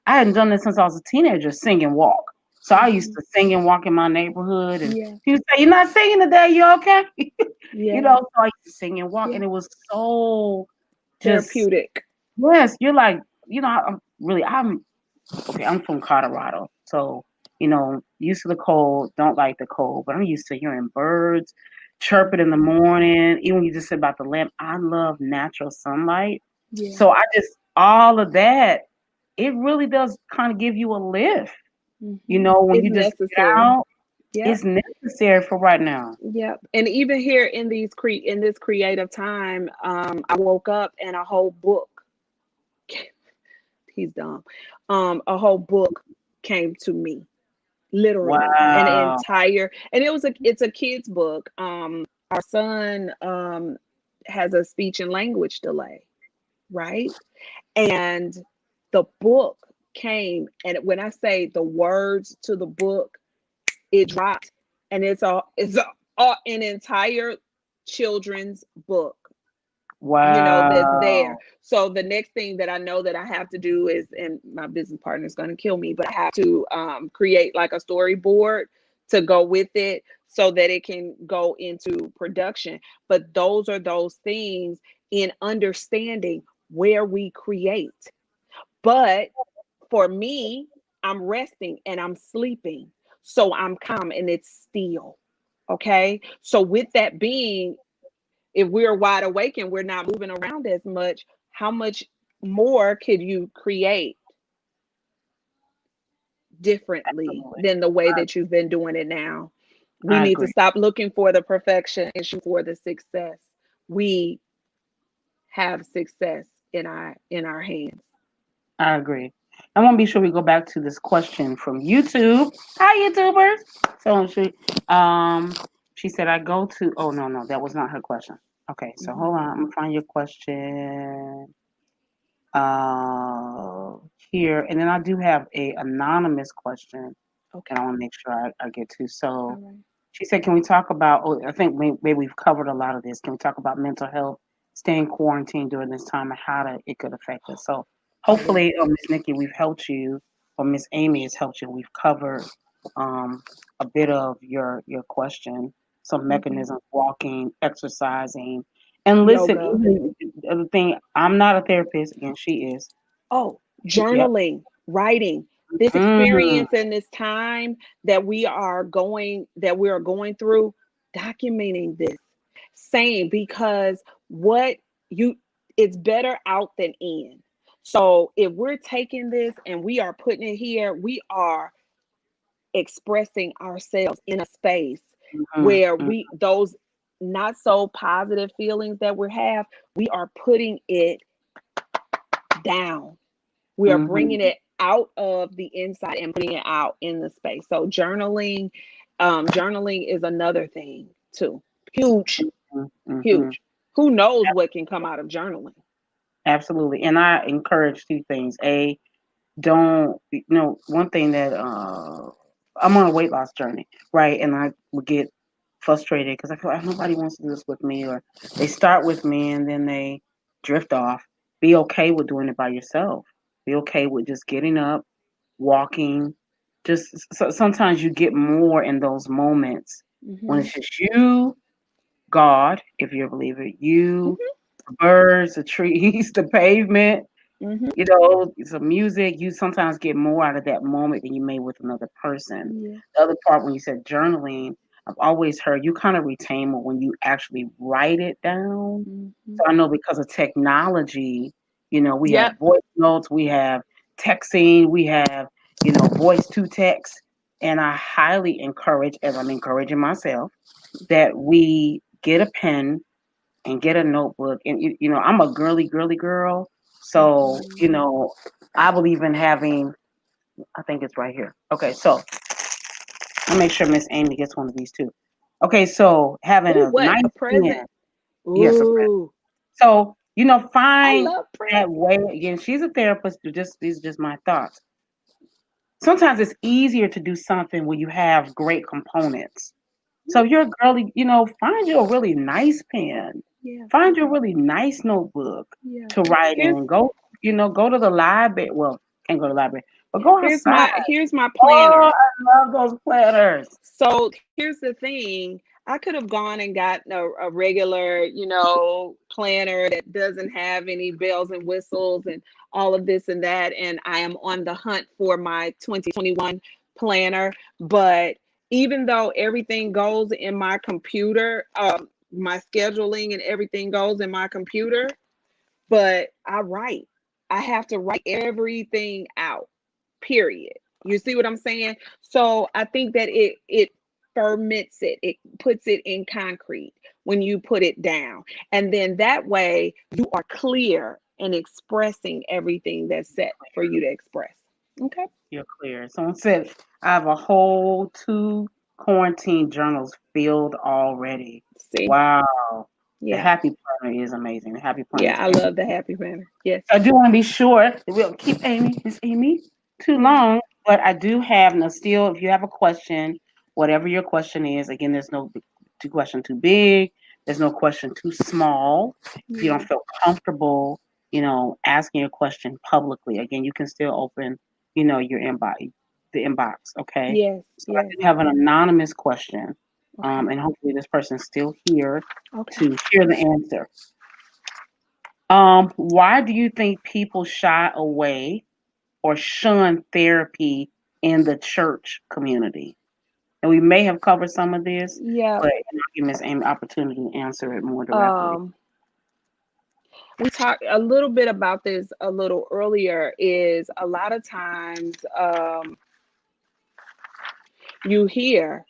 hadn't done this since I was a teenager, sing and walk. So I used Hmm. to sing and walk in my neighborhood and Yeah. he would say, you're not singing today, you okay? Yeah. So I used to sing and walk, Yeah. and it was so just Therapeutic. yes. You're like, I'm okay. I'm from Colorado, so used to the cold. Don't like the cold, but I'm used to hearing birds chirping in the morning. Even when you just said about the lamp, I love natural sunlight. Yeah. So I just all of that. It really does kind of give you a lift. When It's you just get necessary. out, Yep. it's necessary for right now. Yep. And even here in in this creative time, I woke up and a whole book. He's dumb. A whole book came to me, literally, an Wow. entire, and it's a kid's book. Our son has a speech and language delay, right? And the book came, and when I say the words to the book, it dropped, and an entire children's book, that's there. Wow. So the next thing that I know that I have to do is, and my business partner is going to kill me, but I have to create like a storyboard to go with it so that it can go into production. But those are those things in understanding where we create. But for me, I'm resting and I'm sleeping. So I'm calm and it's still. Okay. So, with that being, if we're wide awake and we're not moving around as much, how much more could you create differently Absolutely. than the way that you've been doing it now? We I need to agree. stop looking for the perfection and shoot for the success. We have success in our hands. I agree. I want to be sure we go back to this question from YouTube. Hi, YouTubers. So she said, I go to. Oh no, that was not her question. Okay, so Mhm. hold on. I'm gonna find your question. Here, and then I do have a anonymous question that I Okay. want to make sure I get to. All So right. she said, "Can we talk about?" Oh, I think maybe we've covered a lot of this. Can we talk about mental health, staying quarantined during this time, and it could affect us? So Yeah. hopefully, Miss Nikki, we've helped you, or Miss Amy has helped you. We've covered um, a bit of your question, some Hmm. mechanisms, walking, exercising, and listen. Yoga. Even the thing, I'm not a therapist. Again, she is. Oh, Yep. journaling, writing. this Mm, experience and this time that we are going through, documenting this, saying, because what you it's better out than in. So if we're taking this and we are putting it here, we are expressing ourselves in a space mhm, where mm, we those not so positive feelings that we have, we are putting it down. We are mhm, bringing it out of the inside and putting it out in the space. So journaling is another thing too. Huge, mhm, mhm. huge. Who knows what can come out of journaling? Absolutely. And I encourage two things. Don't one thing that I'm on a weight loss journey, right? And I would get frustrated because I feel like nobody wants to do this with me, or they start with me and then they drift off. Be okay with doing it by yourself. Be okay with just getting up, walking. Just sometimes you get more in those moments when Hmm. it's just you, God, if you're a believer, you, Hmm. the birds, the trees, the pavement, Hmm. some music. You sometimes get more out of that moment than you may with another person. Yeah. The other part, when you said journaling, I've always heard you kind of retain more when you actually write it down. Hmm. So I know because of technology, we have Yep. voice notes, we have texting, we have, voice to text. And I highly encourage, as I'm encouraging myself, that we get a pen and get a notebook. And I'm a girly girl, so Hmm. I believe in having. I think it's right here. Okay, so I'll make sure Miss Amy gets one of these too. Okay, so having Ooh, a what nice a pen. present. Yes, a present. Ooh, So I find love that presents. way. Again, she's a therapist. These are just my thoughts. Sometimes it's easier to do something when you have great components. So if you're a girly, find you a really nice pen. Yeah, Find you a really nice notebook yeah. to write Here's in. Go to the library. Well, can't go to the library, but go outside. here's my Oh, planner. I love those planners. So here's the thing. I could have gone and gotten a regular, planner that doesn't have any bells and whistles and all of this and that. And I am on the hunt for my 2021 planner. But even though everything goes in my computer, my scheduling and everything goes in my computer, but I write. I have to write everything out. Period. You see what I'm saying? So I think that it ferments it. It puts it in concrete when you put it down. And then that way you are clear and expressing everything that's set for you to express. Okay? You're clear. Someone said I have a whole 2 quarantine journals filled already. See? Wow. The Yeah. happy planner is amazing. The happy planner Yeah, is I amazing. love the happy planner. Yes. I do want to be sure that we don't keep Miss Amy, too Yeah. long. But I do have no still. If you have a question, whatever your question is, again, there's no question too big. There's no question too small. If you don't Yeah. feel comfortable, asking your question publicly, again, you can still open, your inbox, the inbox. Okay. Yes. So I Yes. do have an anonymous question, Okay. and hopefully this person's still here Okay. to hear the answer. Why do you think people shy away or shun therapy in the church community? And we may have covered some of this, Yeah. but I'll give Miss Amy opportunity to answer it more directly. Um we talked a little bit about this a little earlier. Is a lot of times you hear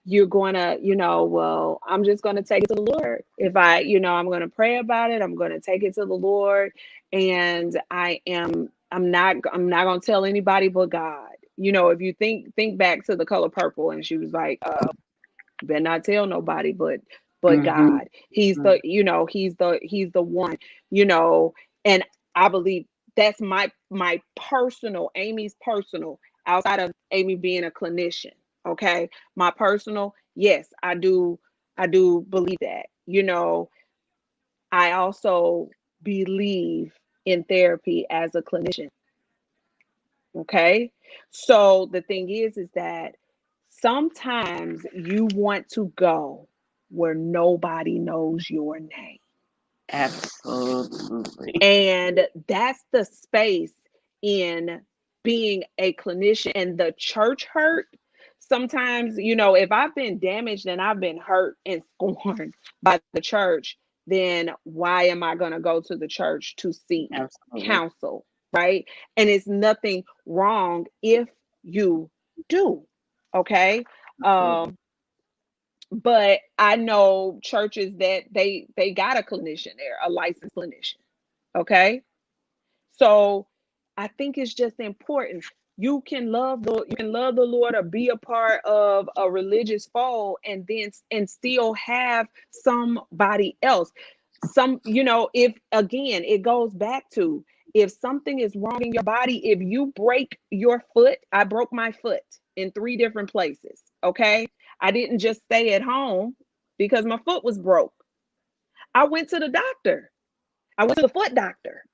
you're going to, well, I'm just going to take it to the Lord. If I'm going to pray about it, I'm going to take it to the Lord, and I'm not going to tell anybody but God. If you think back to The Color Purple, and she was like, you better not tell nobody but Mm-hmm. God. He's the one, you know, and I believe that's my personal, Amy's personal, outside of Amy being a clinician. Okay. My personal, yes, I do believe that. I also believe in therapy as a clinician. Okay. So the thing is that sometimes you want to go where nobody knows your name. Absolutely. And that's the space in being a clinician and the church hurt. Sometimes, if I've been damaged and I've been hurt and scorned by the church, then why am I going to go to the church to seek Absolutely. counsel? Right. And it's nothing wrong if you do. Okay. Absolutely. But I know churches that they got a clinician there, a licensed clinician. Okay. So I think it's just important. You can love the Lord or be a part of a religious fold and still have somebody else. If again it goes back to, if something is wrong in your body, if you break your foot, I broke my foot in 3 different places. Okay. I didn't just stay at home because my foot was broke. I went to the doctor. I went to the foot doctor.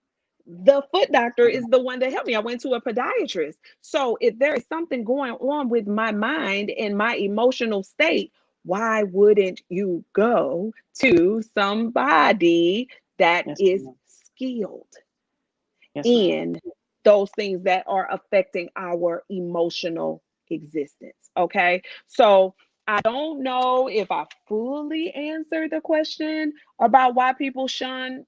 The foot doctor is the one that helped me. I went to a podiatrist. So if there is something going on with my mind and my emotional state, why wouldn't you go to somebody that Yes, is ma'am. skilled Yes, ma'am. in those things that are affecting our emotional existence? Okay. So I don't know if I fully answered the question about why people shun.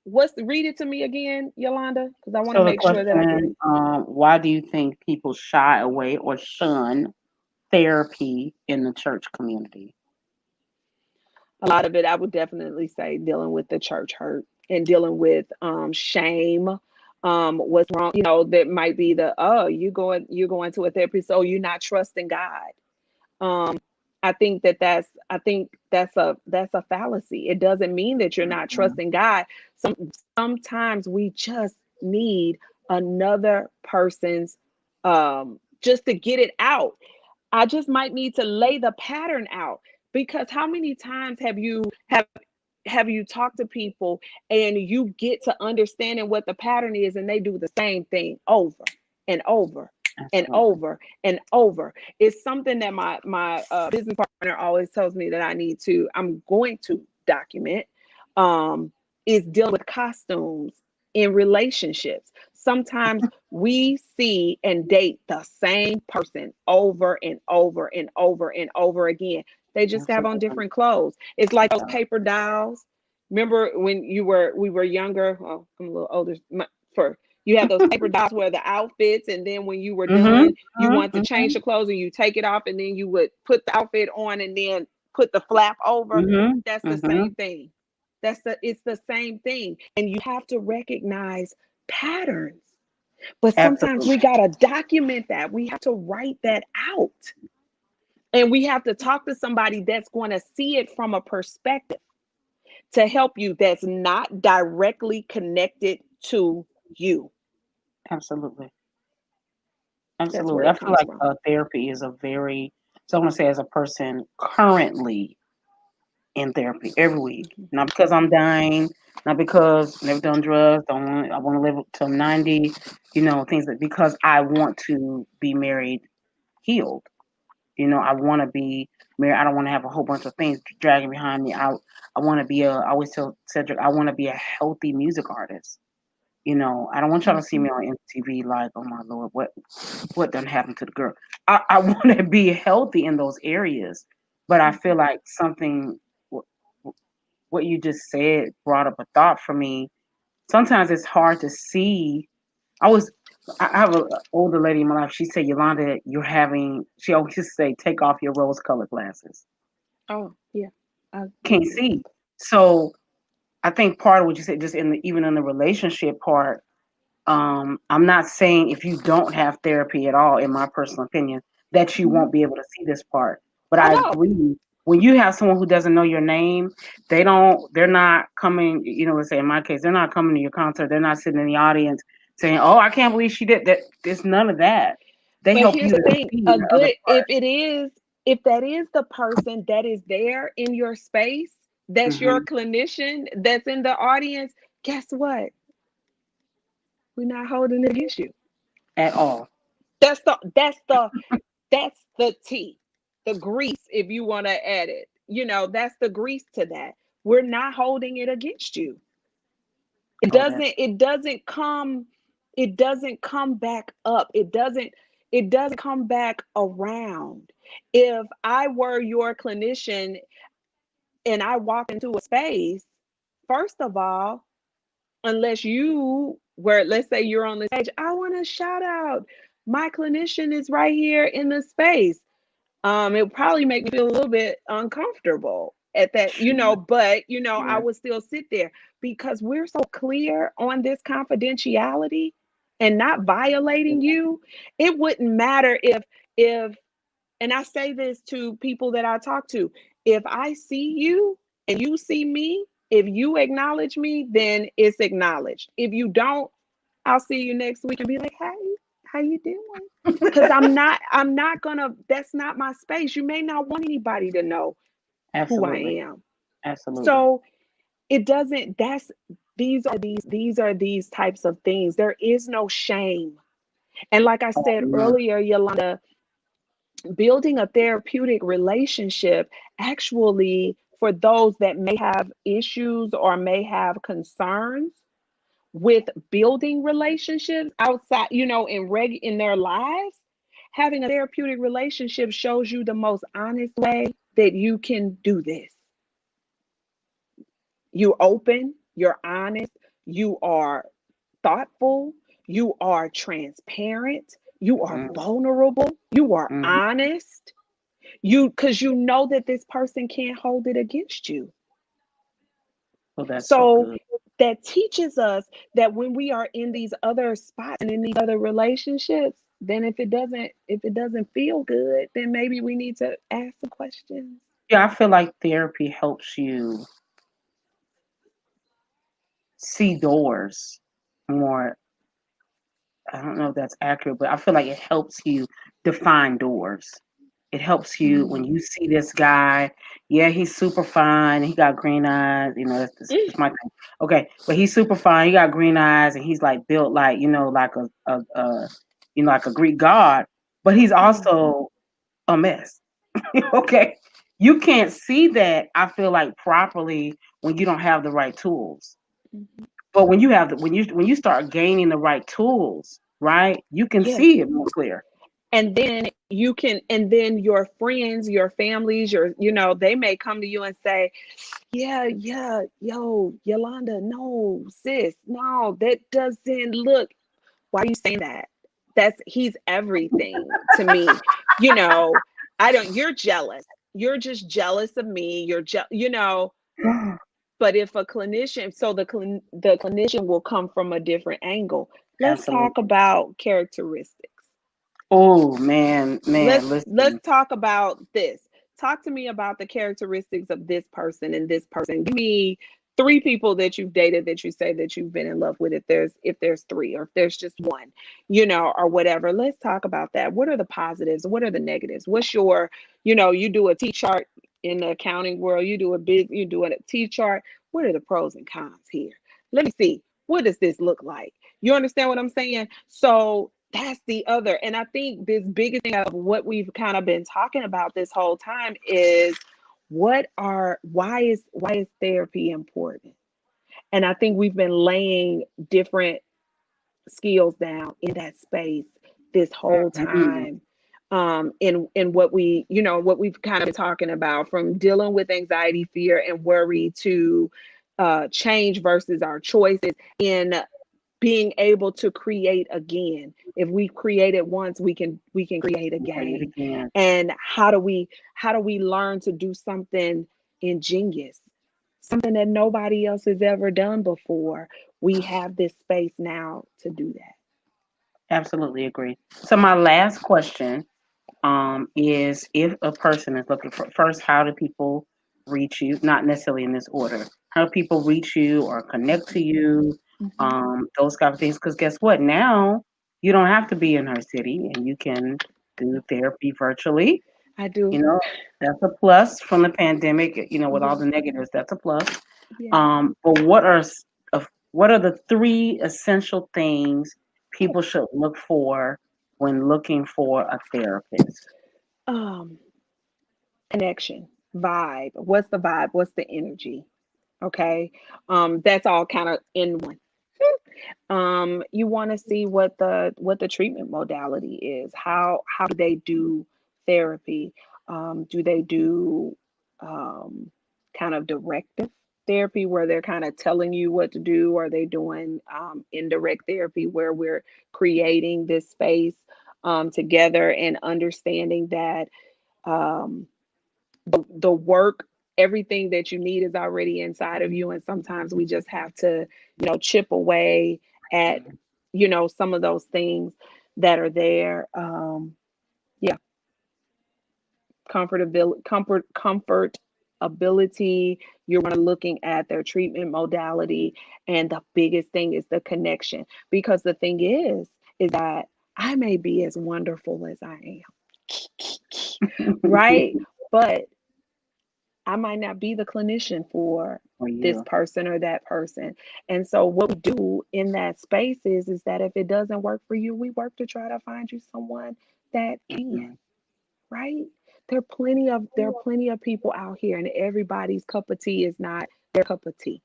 Read it to me again, Yolanda, because I want to So the make sure that I get question, it. why do you think people shy away or shun therapy in the church community? A lot of it, I would definitely say, dealing with the church hurt and dealing with shame. What's wrong? That might be you're going to a therapist, so you're not trusting God. Um, I think that's a fallacy. It doesn't mean that you're not Mhm. trusting God. Sometimes we just need another person's just to get it out. I just might need to lay the pattern out, because how many times have you talked to people and you get to understanding what the pattern is, and they do the same thing over and over and Absolutely. over and over. It's something that my business partner always tells me that I'm going to document, um is dealing with costumes in relationships. Sometimes we see and date the same person over and over and over and over again. They just have on Absolutely. different clothes. It's like those Yeah. paper dolls. Remember when we were younger? Oh, I'm a little older. For you have those paper dolls where the outfits, and then when you were Mhm. done, you Mhm. want to change Mhm. the clothes and you take it off, and then you would put the outfit on and then put the flap over. Mhm. That's the Mhm. same thing. It's the same thing. And you have to recognize patterns. But sometimes we Absolutely. got to document that. We have to write that out. And we have to talk to somebody that's going to see it from a perspective to help you that's not directly connected to you. Absolutely. That's Absolutely. where I it feel comes like from. therapy is a very, so I want to say as a person currently in therapy every week. Mhm. Not because I'm dying, not because I've never done drugs, I want to live up till 90, things like, because I want to be married healed. I want to be married. I don't want to have a whole bunch of things dragging behind me. I want to be I always tell Cedric, I want to be a healthy music artist. I don't want y'all to see Mhm. me on MTV like, oh my Lord, what done happened to the girl? I want to be healthy in those areas, but I feel Mhm. like what you just said brought up a thought for me. Sometimes it's hard to see. I was I have an older lady in my life. She said, Yolanda, she always used to say, take off your rose colored glasses. Oh, yeah. I Can't agree. see. So I think part of what you said, just even in the relationship part, I'm not saying if you don't have therapy at all, in my personal opinion, that you Mhm. won't be able to see this part. But Oh I no. agree. When you have someone who doesn't know your name, they're not coming, let's say in my case, they're not coming to your concert. They're not sitting in the audience saying, oh, I can't believe she did that. There's none of that. They But help here's you the to thing, see a the other good part. if that is the person that is there in your space, that's your Hmm. clinician that's in the audience, guess what? We're not holding it against you. At all. That's the tea, the grease, if you want to add it. That's the grease to that. We're not holding it against you. It Oh, that's doesn't it doesn't come it doesn't come back up. It doesn't come back around. If I were your clinician and I walk into a space, first of all, unless you were, let's say you're on the stage, I want to shout out, my clinician is right here in the space. It would probably make me feel a little bit uncomfortable at that, Sure. but I Yeah. would still sit there because we're so clear on this confidentiality and not violating you. It wouldn't matter if and I say this to people that I talk to, if I see you and you see me, if you acknowledge me, then it's acknowledged. If you don't, I'll see you next week and be like, hey, how you doing? Because I'm not gonna, that's not my space. You may not want anybody to know who I Absolutely. am. Absolutely. So it doesn't, that's these are these types of things. There is no shame. And like I Oh, said no. earlier, Yolanda, building a therapeutic relationship actually, for those that may have issues or may have concerns with building relationships outside, in their lives, having a therapeutic relationship shows you the most honest way that you can do this. You're open, you're honest, you are thoughtful, you are transparent, you are Mm, vulnerable, you are mm. honest. Because you know that this person can't hold it against you. Oh, that's so So good. that teaches us that when we are in these other spots and in these other relationships, then if it doesn't feel good, then maybe we need to ask some questions. Yeah, I feel like therapy helps you see doors more. I don't know if that's accurate, but I feel like it helps you define doors. It helps you when Mm. you see this guy. Yeah, he's super fine. He got green eyes. That's my thing. Okay, but he's super fine. He got green eyes, and he's like built like like like a Greek god. But he's Mm. also a mess. Okay, you can't see that. I feel like properly when you don't have the right tools. Mhm. But when you have the when you start gaining the right tools, right, you can Yes. see it more clear. And then your friends, your families, they may come to you and say, yeah, yeah, yo, Yolanda, no, sis, no, that doesn't look. Why are you saying that? He's everything to me. You know, I don't, you're jealous. You're just jealous of me. But if a clinician, so the clinician will come from a different angle. Let's talk Absolutely. about characteristics. Oh man, let's man, let's listen. talk about this. Talk to me about the characteristics of this person and this person. Give me three people that you've dated that you say that you've been in love with, if there's three, or if there's just one, or whatever. Let's talk about that. What are the positives? What are the negatives? What's your, you do a T chart in the accounting world, you do a T chart. What are the pros and cons here? Let me see. What does this look like? You understand what I'm saying? So that's the other. And I think this biggest thing of what we've kind of been talking about this whole time is why is therapy important? And I think we've been laying different skills down in that space this whole Mhm. time. In what we've kind of been talking about, from dealing with anxiety, fear, and worry, to change versus our choices, in being able to create again. If we created once, we can create Say it again. again. And how do we learn to do something ingenious, something that nobody else has ever done before? We have this space now to do that. Absolutely agree. So my last question is, if a person is looking for, first, how do people reach you? Not necessarily in this order. How do people reach you or connect to you? Mhm. Those kind of things. Because guess what? Now you don't have to be in her city, and you can do therapy virtually. I do. You know, that's a plus from the pandemic. With all Yeah. the negatives, that's a plus. Yeah. But what are the three essential things people should look for when looking for a therapist? um Connection, vibe. What's the vibe? What's the energy? Okay. That's all kind of in one. You want to see what the treatment modality is. How do they do therapy? Do they do um, kind of directive therapy where they're kind of telling you what to do? Are they doing indirect therapy where we're creating this space together and understanding that um, the work, everything that you need is already inside of you, and sometimes we just have to, chip away at, some of those things that are there. Yeah, comfort ability. You're going to looking at their treatment modality, and the biggest thing is the connection, because the thing is that I may be as wonderful as I am, right? But I might not be the clinician for For this you. person or that person. And so what we do in that space is that if it doesn't work for you, we work to try to find you someone that can, Mhm. right? There are plenty of people out here, and everybody's cup of tea is not their cup of tea,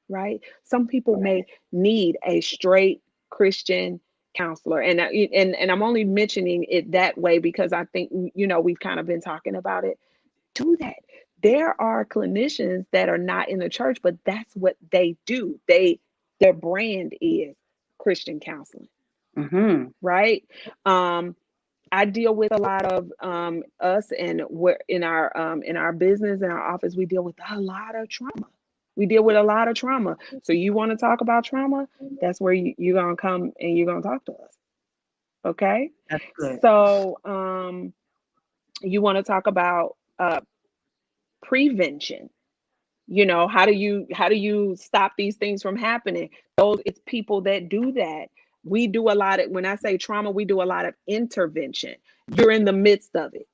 right? Some people Right. may need a straight Christian counselor, and I'm only mentioning it that way because I think we've kind of been talking about it. Do that. There are clinicians that are not in the church, but that's what they do. Their brand is Christian counseling, Mm-hmm. right? Um, I deal with a lot of us, and we're in our business, in our office, we deal with a lot of trauma. We deal with a lot of trauma. So you want to talk about trauma? That's where you're gonna come and you're gonna talk to us. Okay. That's good. So you want to talk about prevention. How do you stop these things from happening? Those It's people that do that. We do a lot of, when I say trauma, we do a lot of intervention. You're in the midst of it.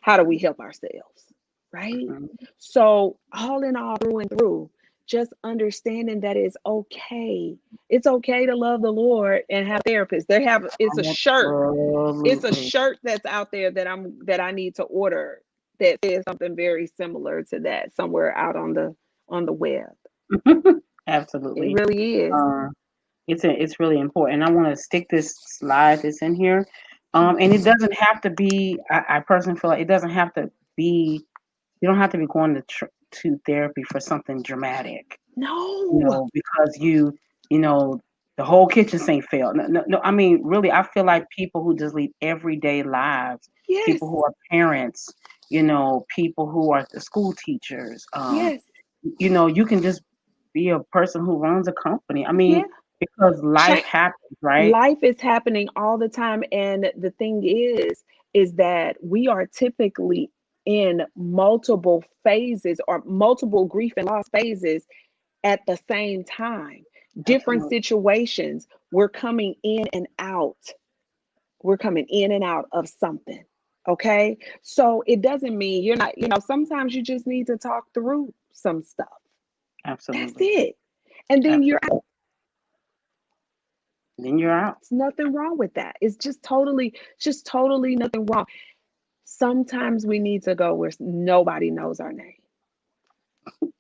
How do we help ourselves? Right? Mhm. So all in all, through and through, just understanding that it's okay. It's okay to love the Lord and have therapists. It's a shirt. It's a Absolutely. shirt that's out there that I need to order that says something very similar to that somewhere out on the web. It Absolutely. really is. Uh, it's really important. I want to stick this slide that's in here. And it doesn't have to be. I personally feel like it doesn't have to be. You don't have to be going to therapy for something dramatic. No. Because you know, the whole kitchen sink failed. No, no, no, I mean, really, I feel like people who just lead everyday lives, Yes. people who are parents, people who are the school teachers, Yes. you can just be a person who runs a company. I mean, Yeah. because life Change. happens, right? Life is happening all the time, and the thing is that we are typically in multiple phases or multiple grief and loss phases at the same time. Different Absolutely. situations. We're coming in and out of something. Okay. So it doesn't mean you're not, sometimes you just need to talk through some stuff. That's Absolutely. it. And then you're Absolutely. Then you're out. There's nothing wrong with that. It's just totally nothing wrong. Sometimes we need to go where nobody knows our name.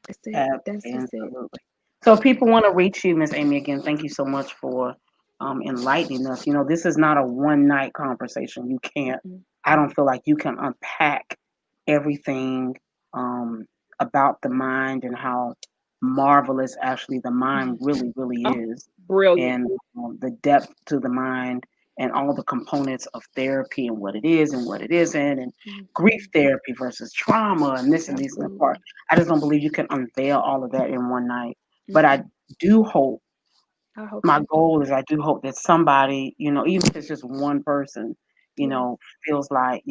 That's it. That's just it. Absolutely. So if people want to reach you, Miss Amy, again, thank you so much for enlightening us. This is not a one night conversation. You can't, Mm-mm. I don't feel like you can unpack everything um, about the mind and how marvelous actually the mind really, really Oh, is. brilliant. And the depth to the mind and all the components of therapy and what it is and what it isn't, and grief Mhm. therapy versus trauma and this and these and that part. Absolutely. I just don't believe you can unveil all of that in one night. But I Mm-mm. do hope, I hope my so too. goal is I do hope that somebody, even if it's just one person, Yes. feels like,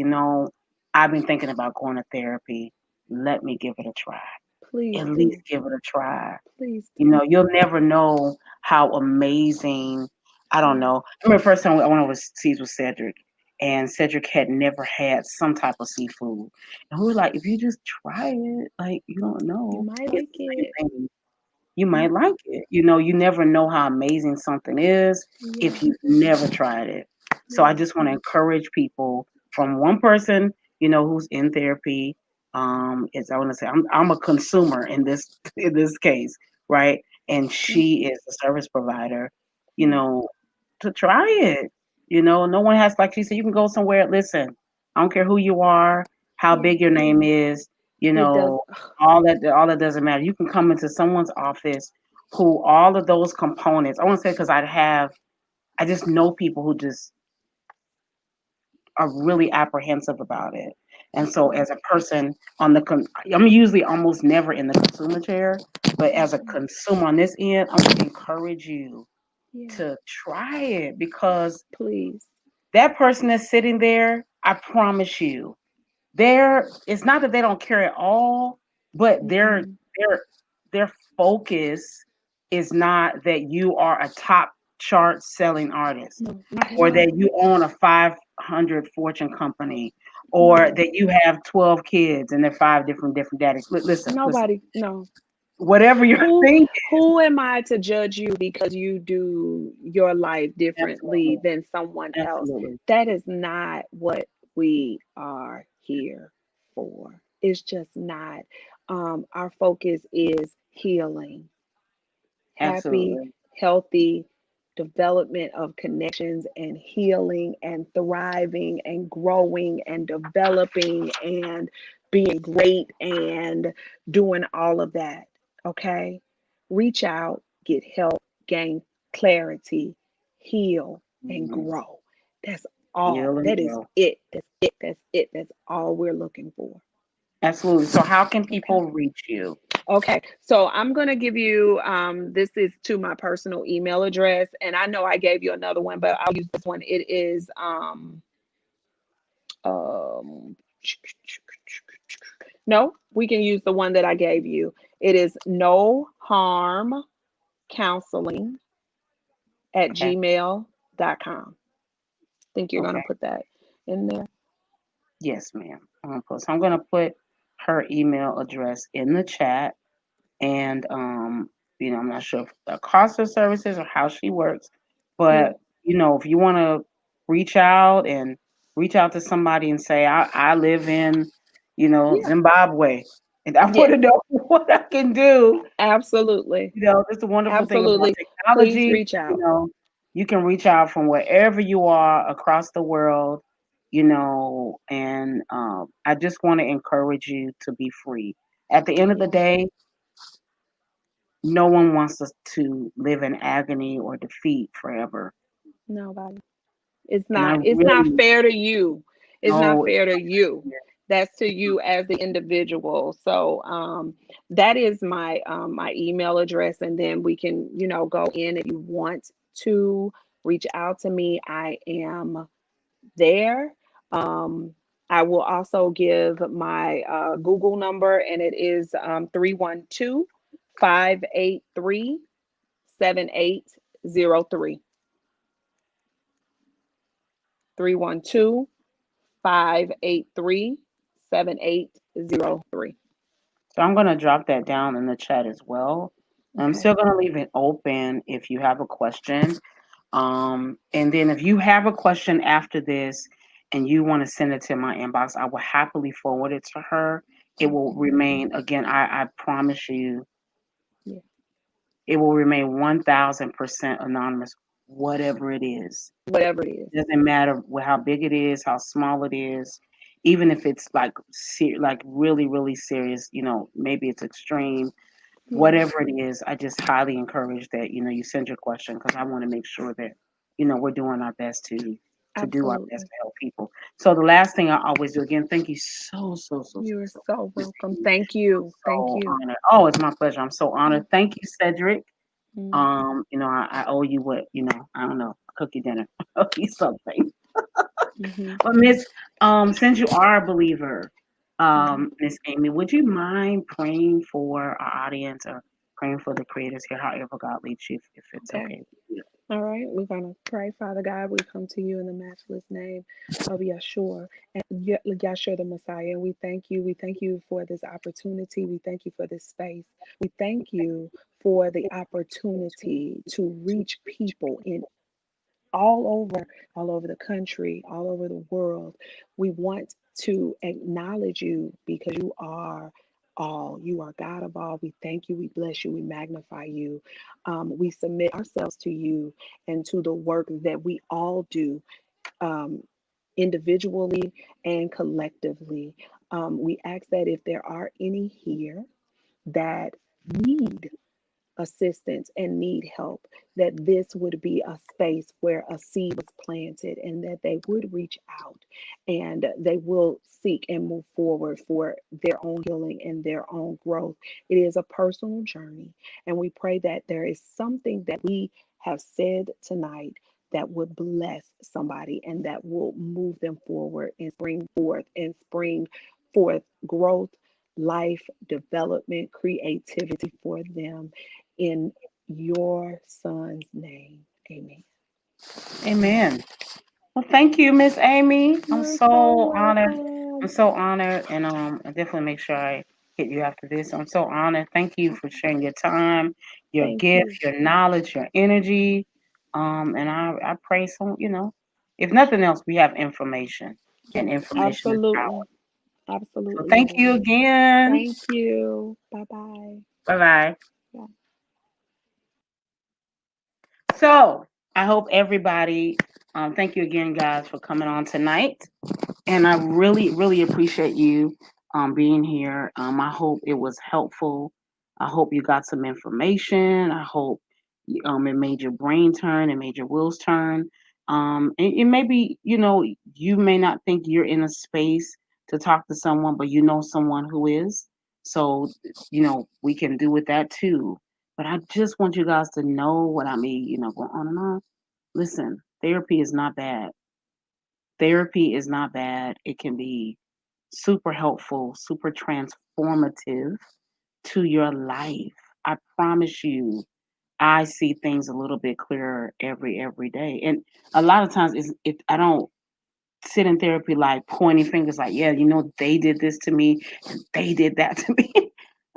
I've been thinking about going to therapy. Let me give it a try. Please At least do. give it a try. Please do. You'll never know how amazing. I don't Yeah. know. I remember the first time I went overseas with Cedric, and Cedric had never had some type of seafood, and we were like, if you just try it, like you don't You know, might it's like the it. same thing. You might Yeah. like it. You never know how amazing something is if Yeah. you've never tried it. So I Yeah. just want to encourage people from one person, who's in therapy. Is I want to say I'm a consumer in this case, right? and Yeah. she is a service provider, you Yeah. know, to try it. No one has, like she said, you can go somewhere. Listen, I don't care who you are, how Yeah. big your name is, you It does. know, all that doesn't matter. You can come into someone's office who all of those components. I want to say because I just know people who just are really apprehensive about it. And so, Okay. as a person I'm usually almost never in the consumer chair, but as a Okay. consumer on this end, I'm going to encourage you Yeah. to try it because Please. that person that's sitting there, I promise you, it's not that they don't care at all, but Mm-mm. their focus is not that you are a top chart selling artist No, not at or all. that you own a 500 fortune company or No. that you have 12 kids and they're five different daddies. Listen, Nobody. No. whatever your Who thing. who am I to judge you because you do your life differently Absolutely, than someone else? absolutely, That is not what we are here for. It's just not. Our focus is healing, happy, absolutely. healthy development of connections and healing and thriving and growing and developing and being great and doing all of that. Okay. Reach out, get help, gain clarity, heal, and Mhm. grow. That's all. Heal and That is grow. it. That's it. That's it. That's all we're looking for. Absolutely. So, how can Okay. people reach you? Okay, so I'm going to give you this is to my personal email address, and I know I gave you another one, but I'll use this one. It is um no, we can use the one that I gave you. It is no harm counseling at Okay. gmail.com. Think you're going to Okay. put that in there? Yes, ma'am. So I'm gonna put her email address in the chat, and I'm not sure if the cost of services or how she works, Yeah. but if you want to reach out and reach out to somebody and say, I live in, Yeah. Zimbabwe, and I want Yes. to know what I can do. Absolutely. That's the wonderful thing about Absolutely. Please technology. reach out. You can reach out from wherever you are across the world, and I just want to encourage you to be free. At the end of the Yes. day, no one wants us to live in agony or defeat forever. Nobody. And I It's not really fair to you. It's not know fair to you. That's to you as the individual. So that is my email address, and then we can go in if you want to reach out to me. I am there. Um, I will also give my Google number, and it is 312 312 583 7803. so I'm gonna drop that down in the chat as well. I'm Okay. still gonna leave it open if you have a question. And then if you have a question after this and you want to send it to my inbox, I will happily forward it to her. It will Okay. remain, again, I promise you, Yeah. it will remain 1000% anonymous, whatever it is. Whatever it is. It doesn't matter how big it is, how small it is, even if it's like really, really serious, maybe it's extreme, Yeah. whatever it is. I just highly encourage that you send your question because I want to make sure that we're doing our best to do our best Absolutely. to help people. So the last thing I always do, again, thank you so so so so You're so, so Miss welcome. Amy. Thank I'm you. Thank so you. honored. Oh, it's my pleasure. I'm so honored. Mm, Thank you, Cedric. mm, I owe you what I don't know, cookie dinner. I owe you something. mhm, But Miss, since you are a believer, mhm. Miss Amy, would you mind praying for our audience or praying for the creators here, however God leads you, if it's Okay. okay with you? All right. We're going to pray. Father God, we come to you in the matchless name of Yeshua and Yeshua the Messiah. And we thank you. We thank you for this opportunity. We thank you for this space. We thank you for the opportunity to reach people in all over, all over the country, all over the world. We want to acknowledge you because you are all. You are God of all. We thank you. We bless you. We magnify you. We submit ourselves to you and to the work that we all do, um, individually and collectively. We ask that if there are any here that need assistance and need help, that this would be a space where a seed was planted and that they would reach out and they will seek and move forward for their own healing and their own growth. It is a personal journey, and we pray that there is something that we have said tonight that would bless somebody and that will move them forward and spring forth growth, life, development, creativity for them in your son's name. Amen. Amen. Well, thank you, Miss Amy. I'm You're so so honored. I'm welcome. so honored, and I definitely make sure I hit you after this. I'm so honored. Thank you for sharing your time, your Thank gift, you. your knowledge, your energy. And I pray so. If nothing else, we have information, and information is power. Absolutely. So Absolutely, we thank you do. again. Thank you. Bye bye. Bye bye. Yeah. So I hope everybody. Thank you again, guys, for coming on tonight. And I really, really appreciate you being here. I hope it was helpful. I hope you got some information. I hope it made your brain turn, it made your wheels turn. And maybe, you may not think you're in a space to talk to someone, but you know someone who is. So, we can do with that too. But I just want you guys to know what I mean, going on and on. Listen, therapy is not bad. Therapy is not bad. It can be super helpful, super transformative to your life. I promise you, I see things a little bit clearer every day. And a lot of times it's if I don't sit in therapy like pointing fingers like, yeah, they did this to me and they did that to me.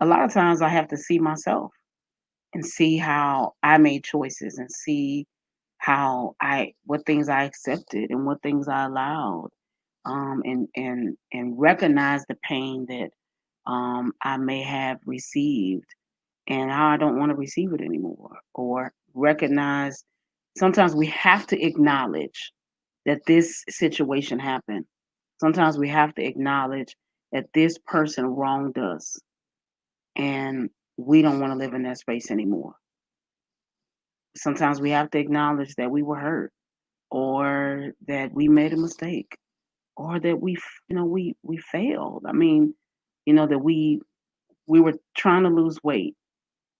A lot of times I have to see myself and see how I made choices and see what things I accepted and what things I allowed, and recognize the pain that I may have received and how I don't want to receive it anymore, or recognize sometimes we have to acknowledge that this situation happened. Sometimes we have to acknowledge that this person wronged us and we don't want to live in that space anymore. Sometimes we have to acknowledge that we were hurt or that we made a mistake or that we failed. I mean, that we were trying to lose weight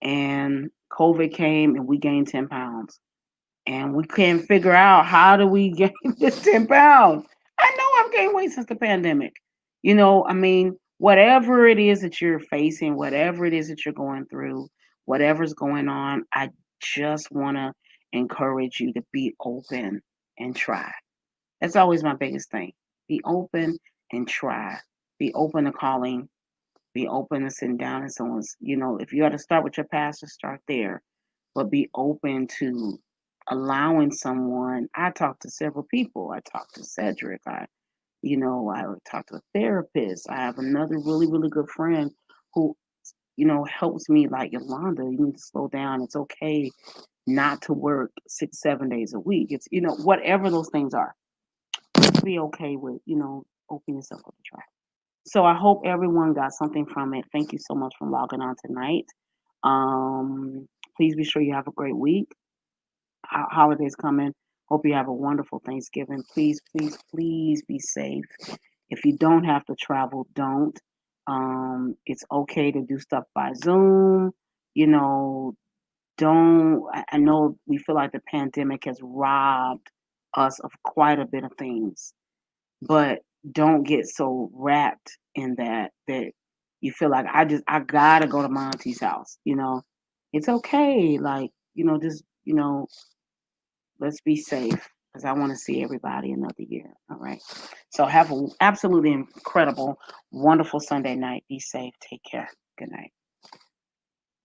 and COVID came and we gained 10 pounds and we can't figure out how do we gain this 10 pounds. I know I've gained weight since the pandemic. I mean, whatever it is that you're facing, whatever it is that you're going through, whatever's going on, I just want to encourage you to be open and try. That's always my biggest thing. Be open and try. Be open to calling. Be open to sitting down and someone's, if you got to start with your pastor, start there. But be open to allowing someone. I talked to several people. I talked to Cedric. I talked to a therapist. I have another really, really good friend who, helps me like Yolanda, you need to slow down. It's okay not to work 6, 7 days a week. It's, whatever those things are, be okay with, open yourself up to try. So I hope everyone got something from it. Thank you so much for logging on tonight. Um, Please be sure you have a great week. Holidays coming. Hope you have a wonderful Thanksgiving. Please, please, please be safe. If you don't have to travel, don't. It's okay to do stuff by Zoom. You know, don't. I know we feel like the pandemic has robbed us of quite a bit of things, but don't get so wrapped in that you feel like I gotta go to my auntie's house. It's okay. Like just let's be safe because I want to see everybody another year. All right. So have an absolutely incredible, wonderful Sunday night. Be safe. Take care. Good night.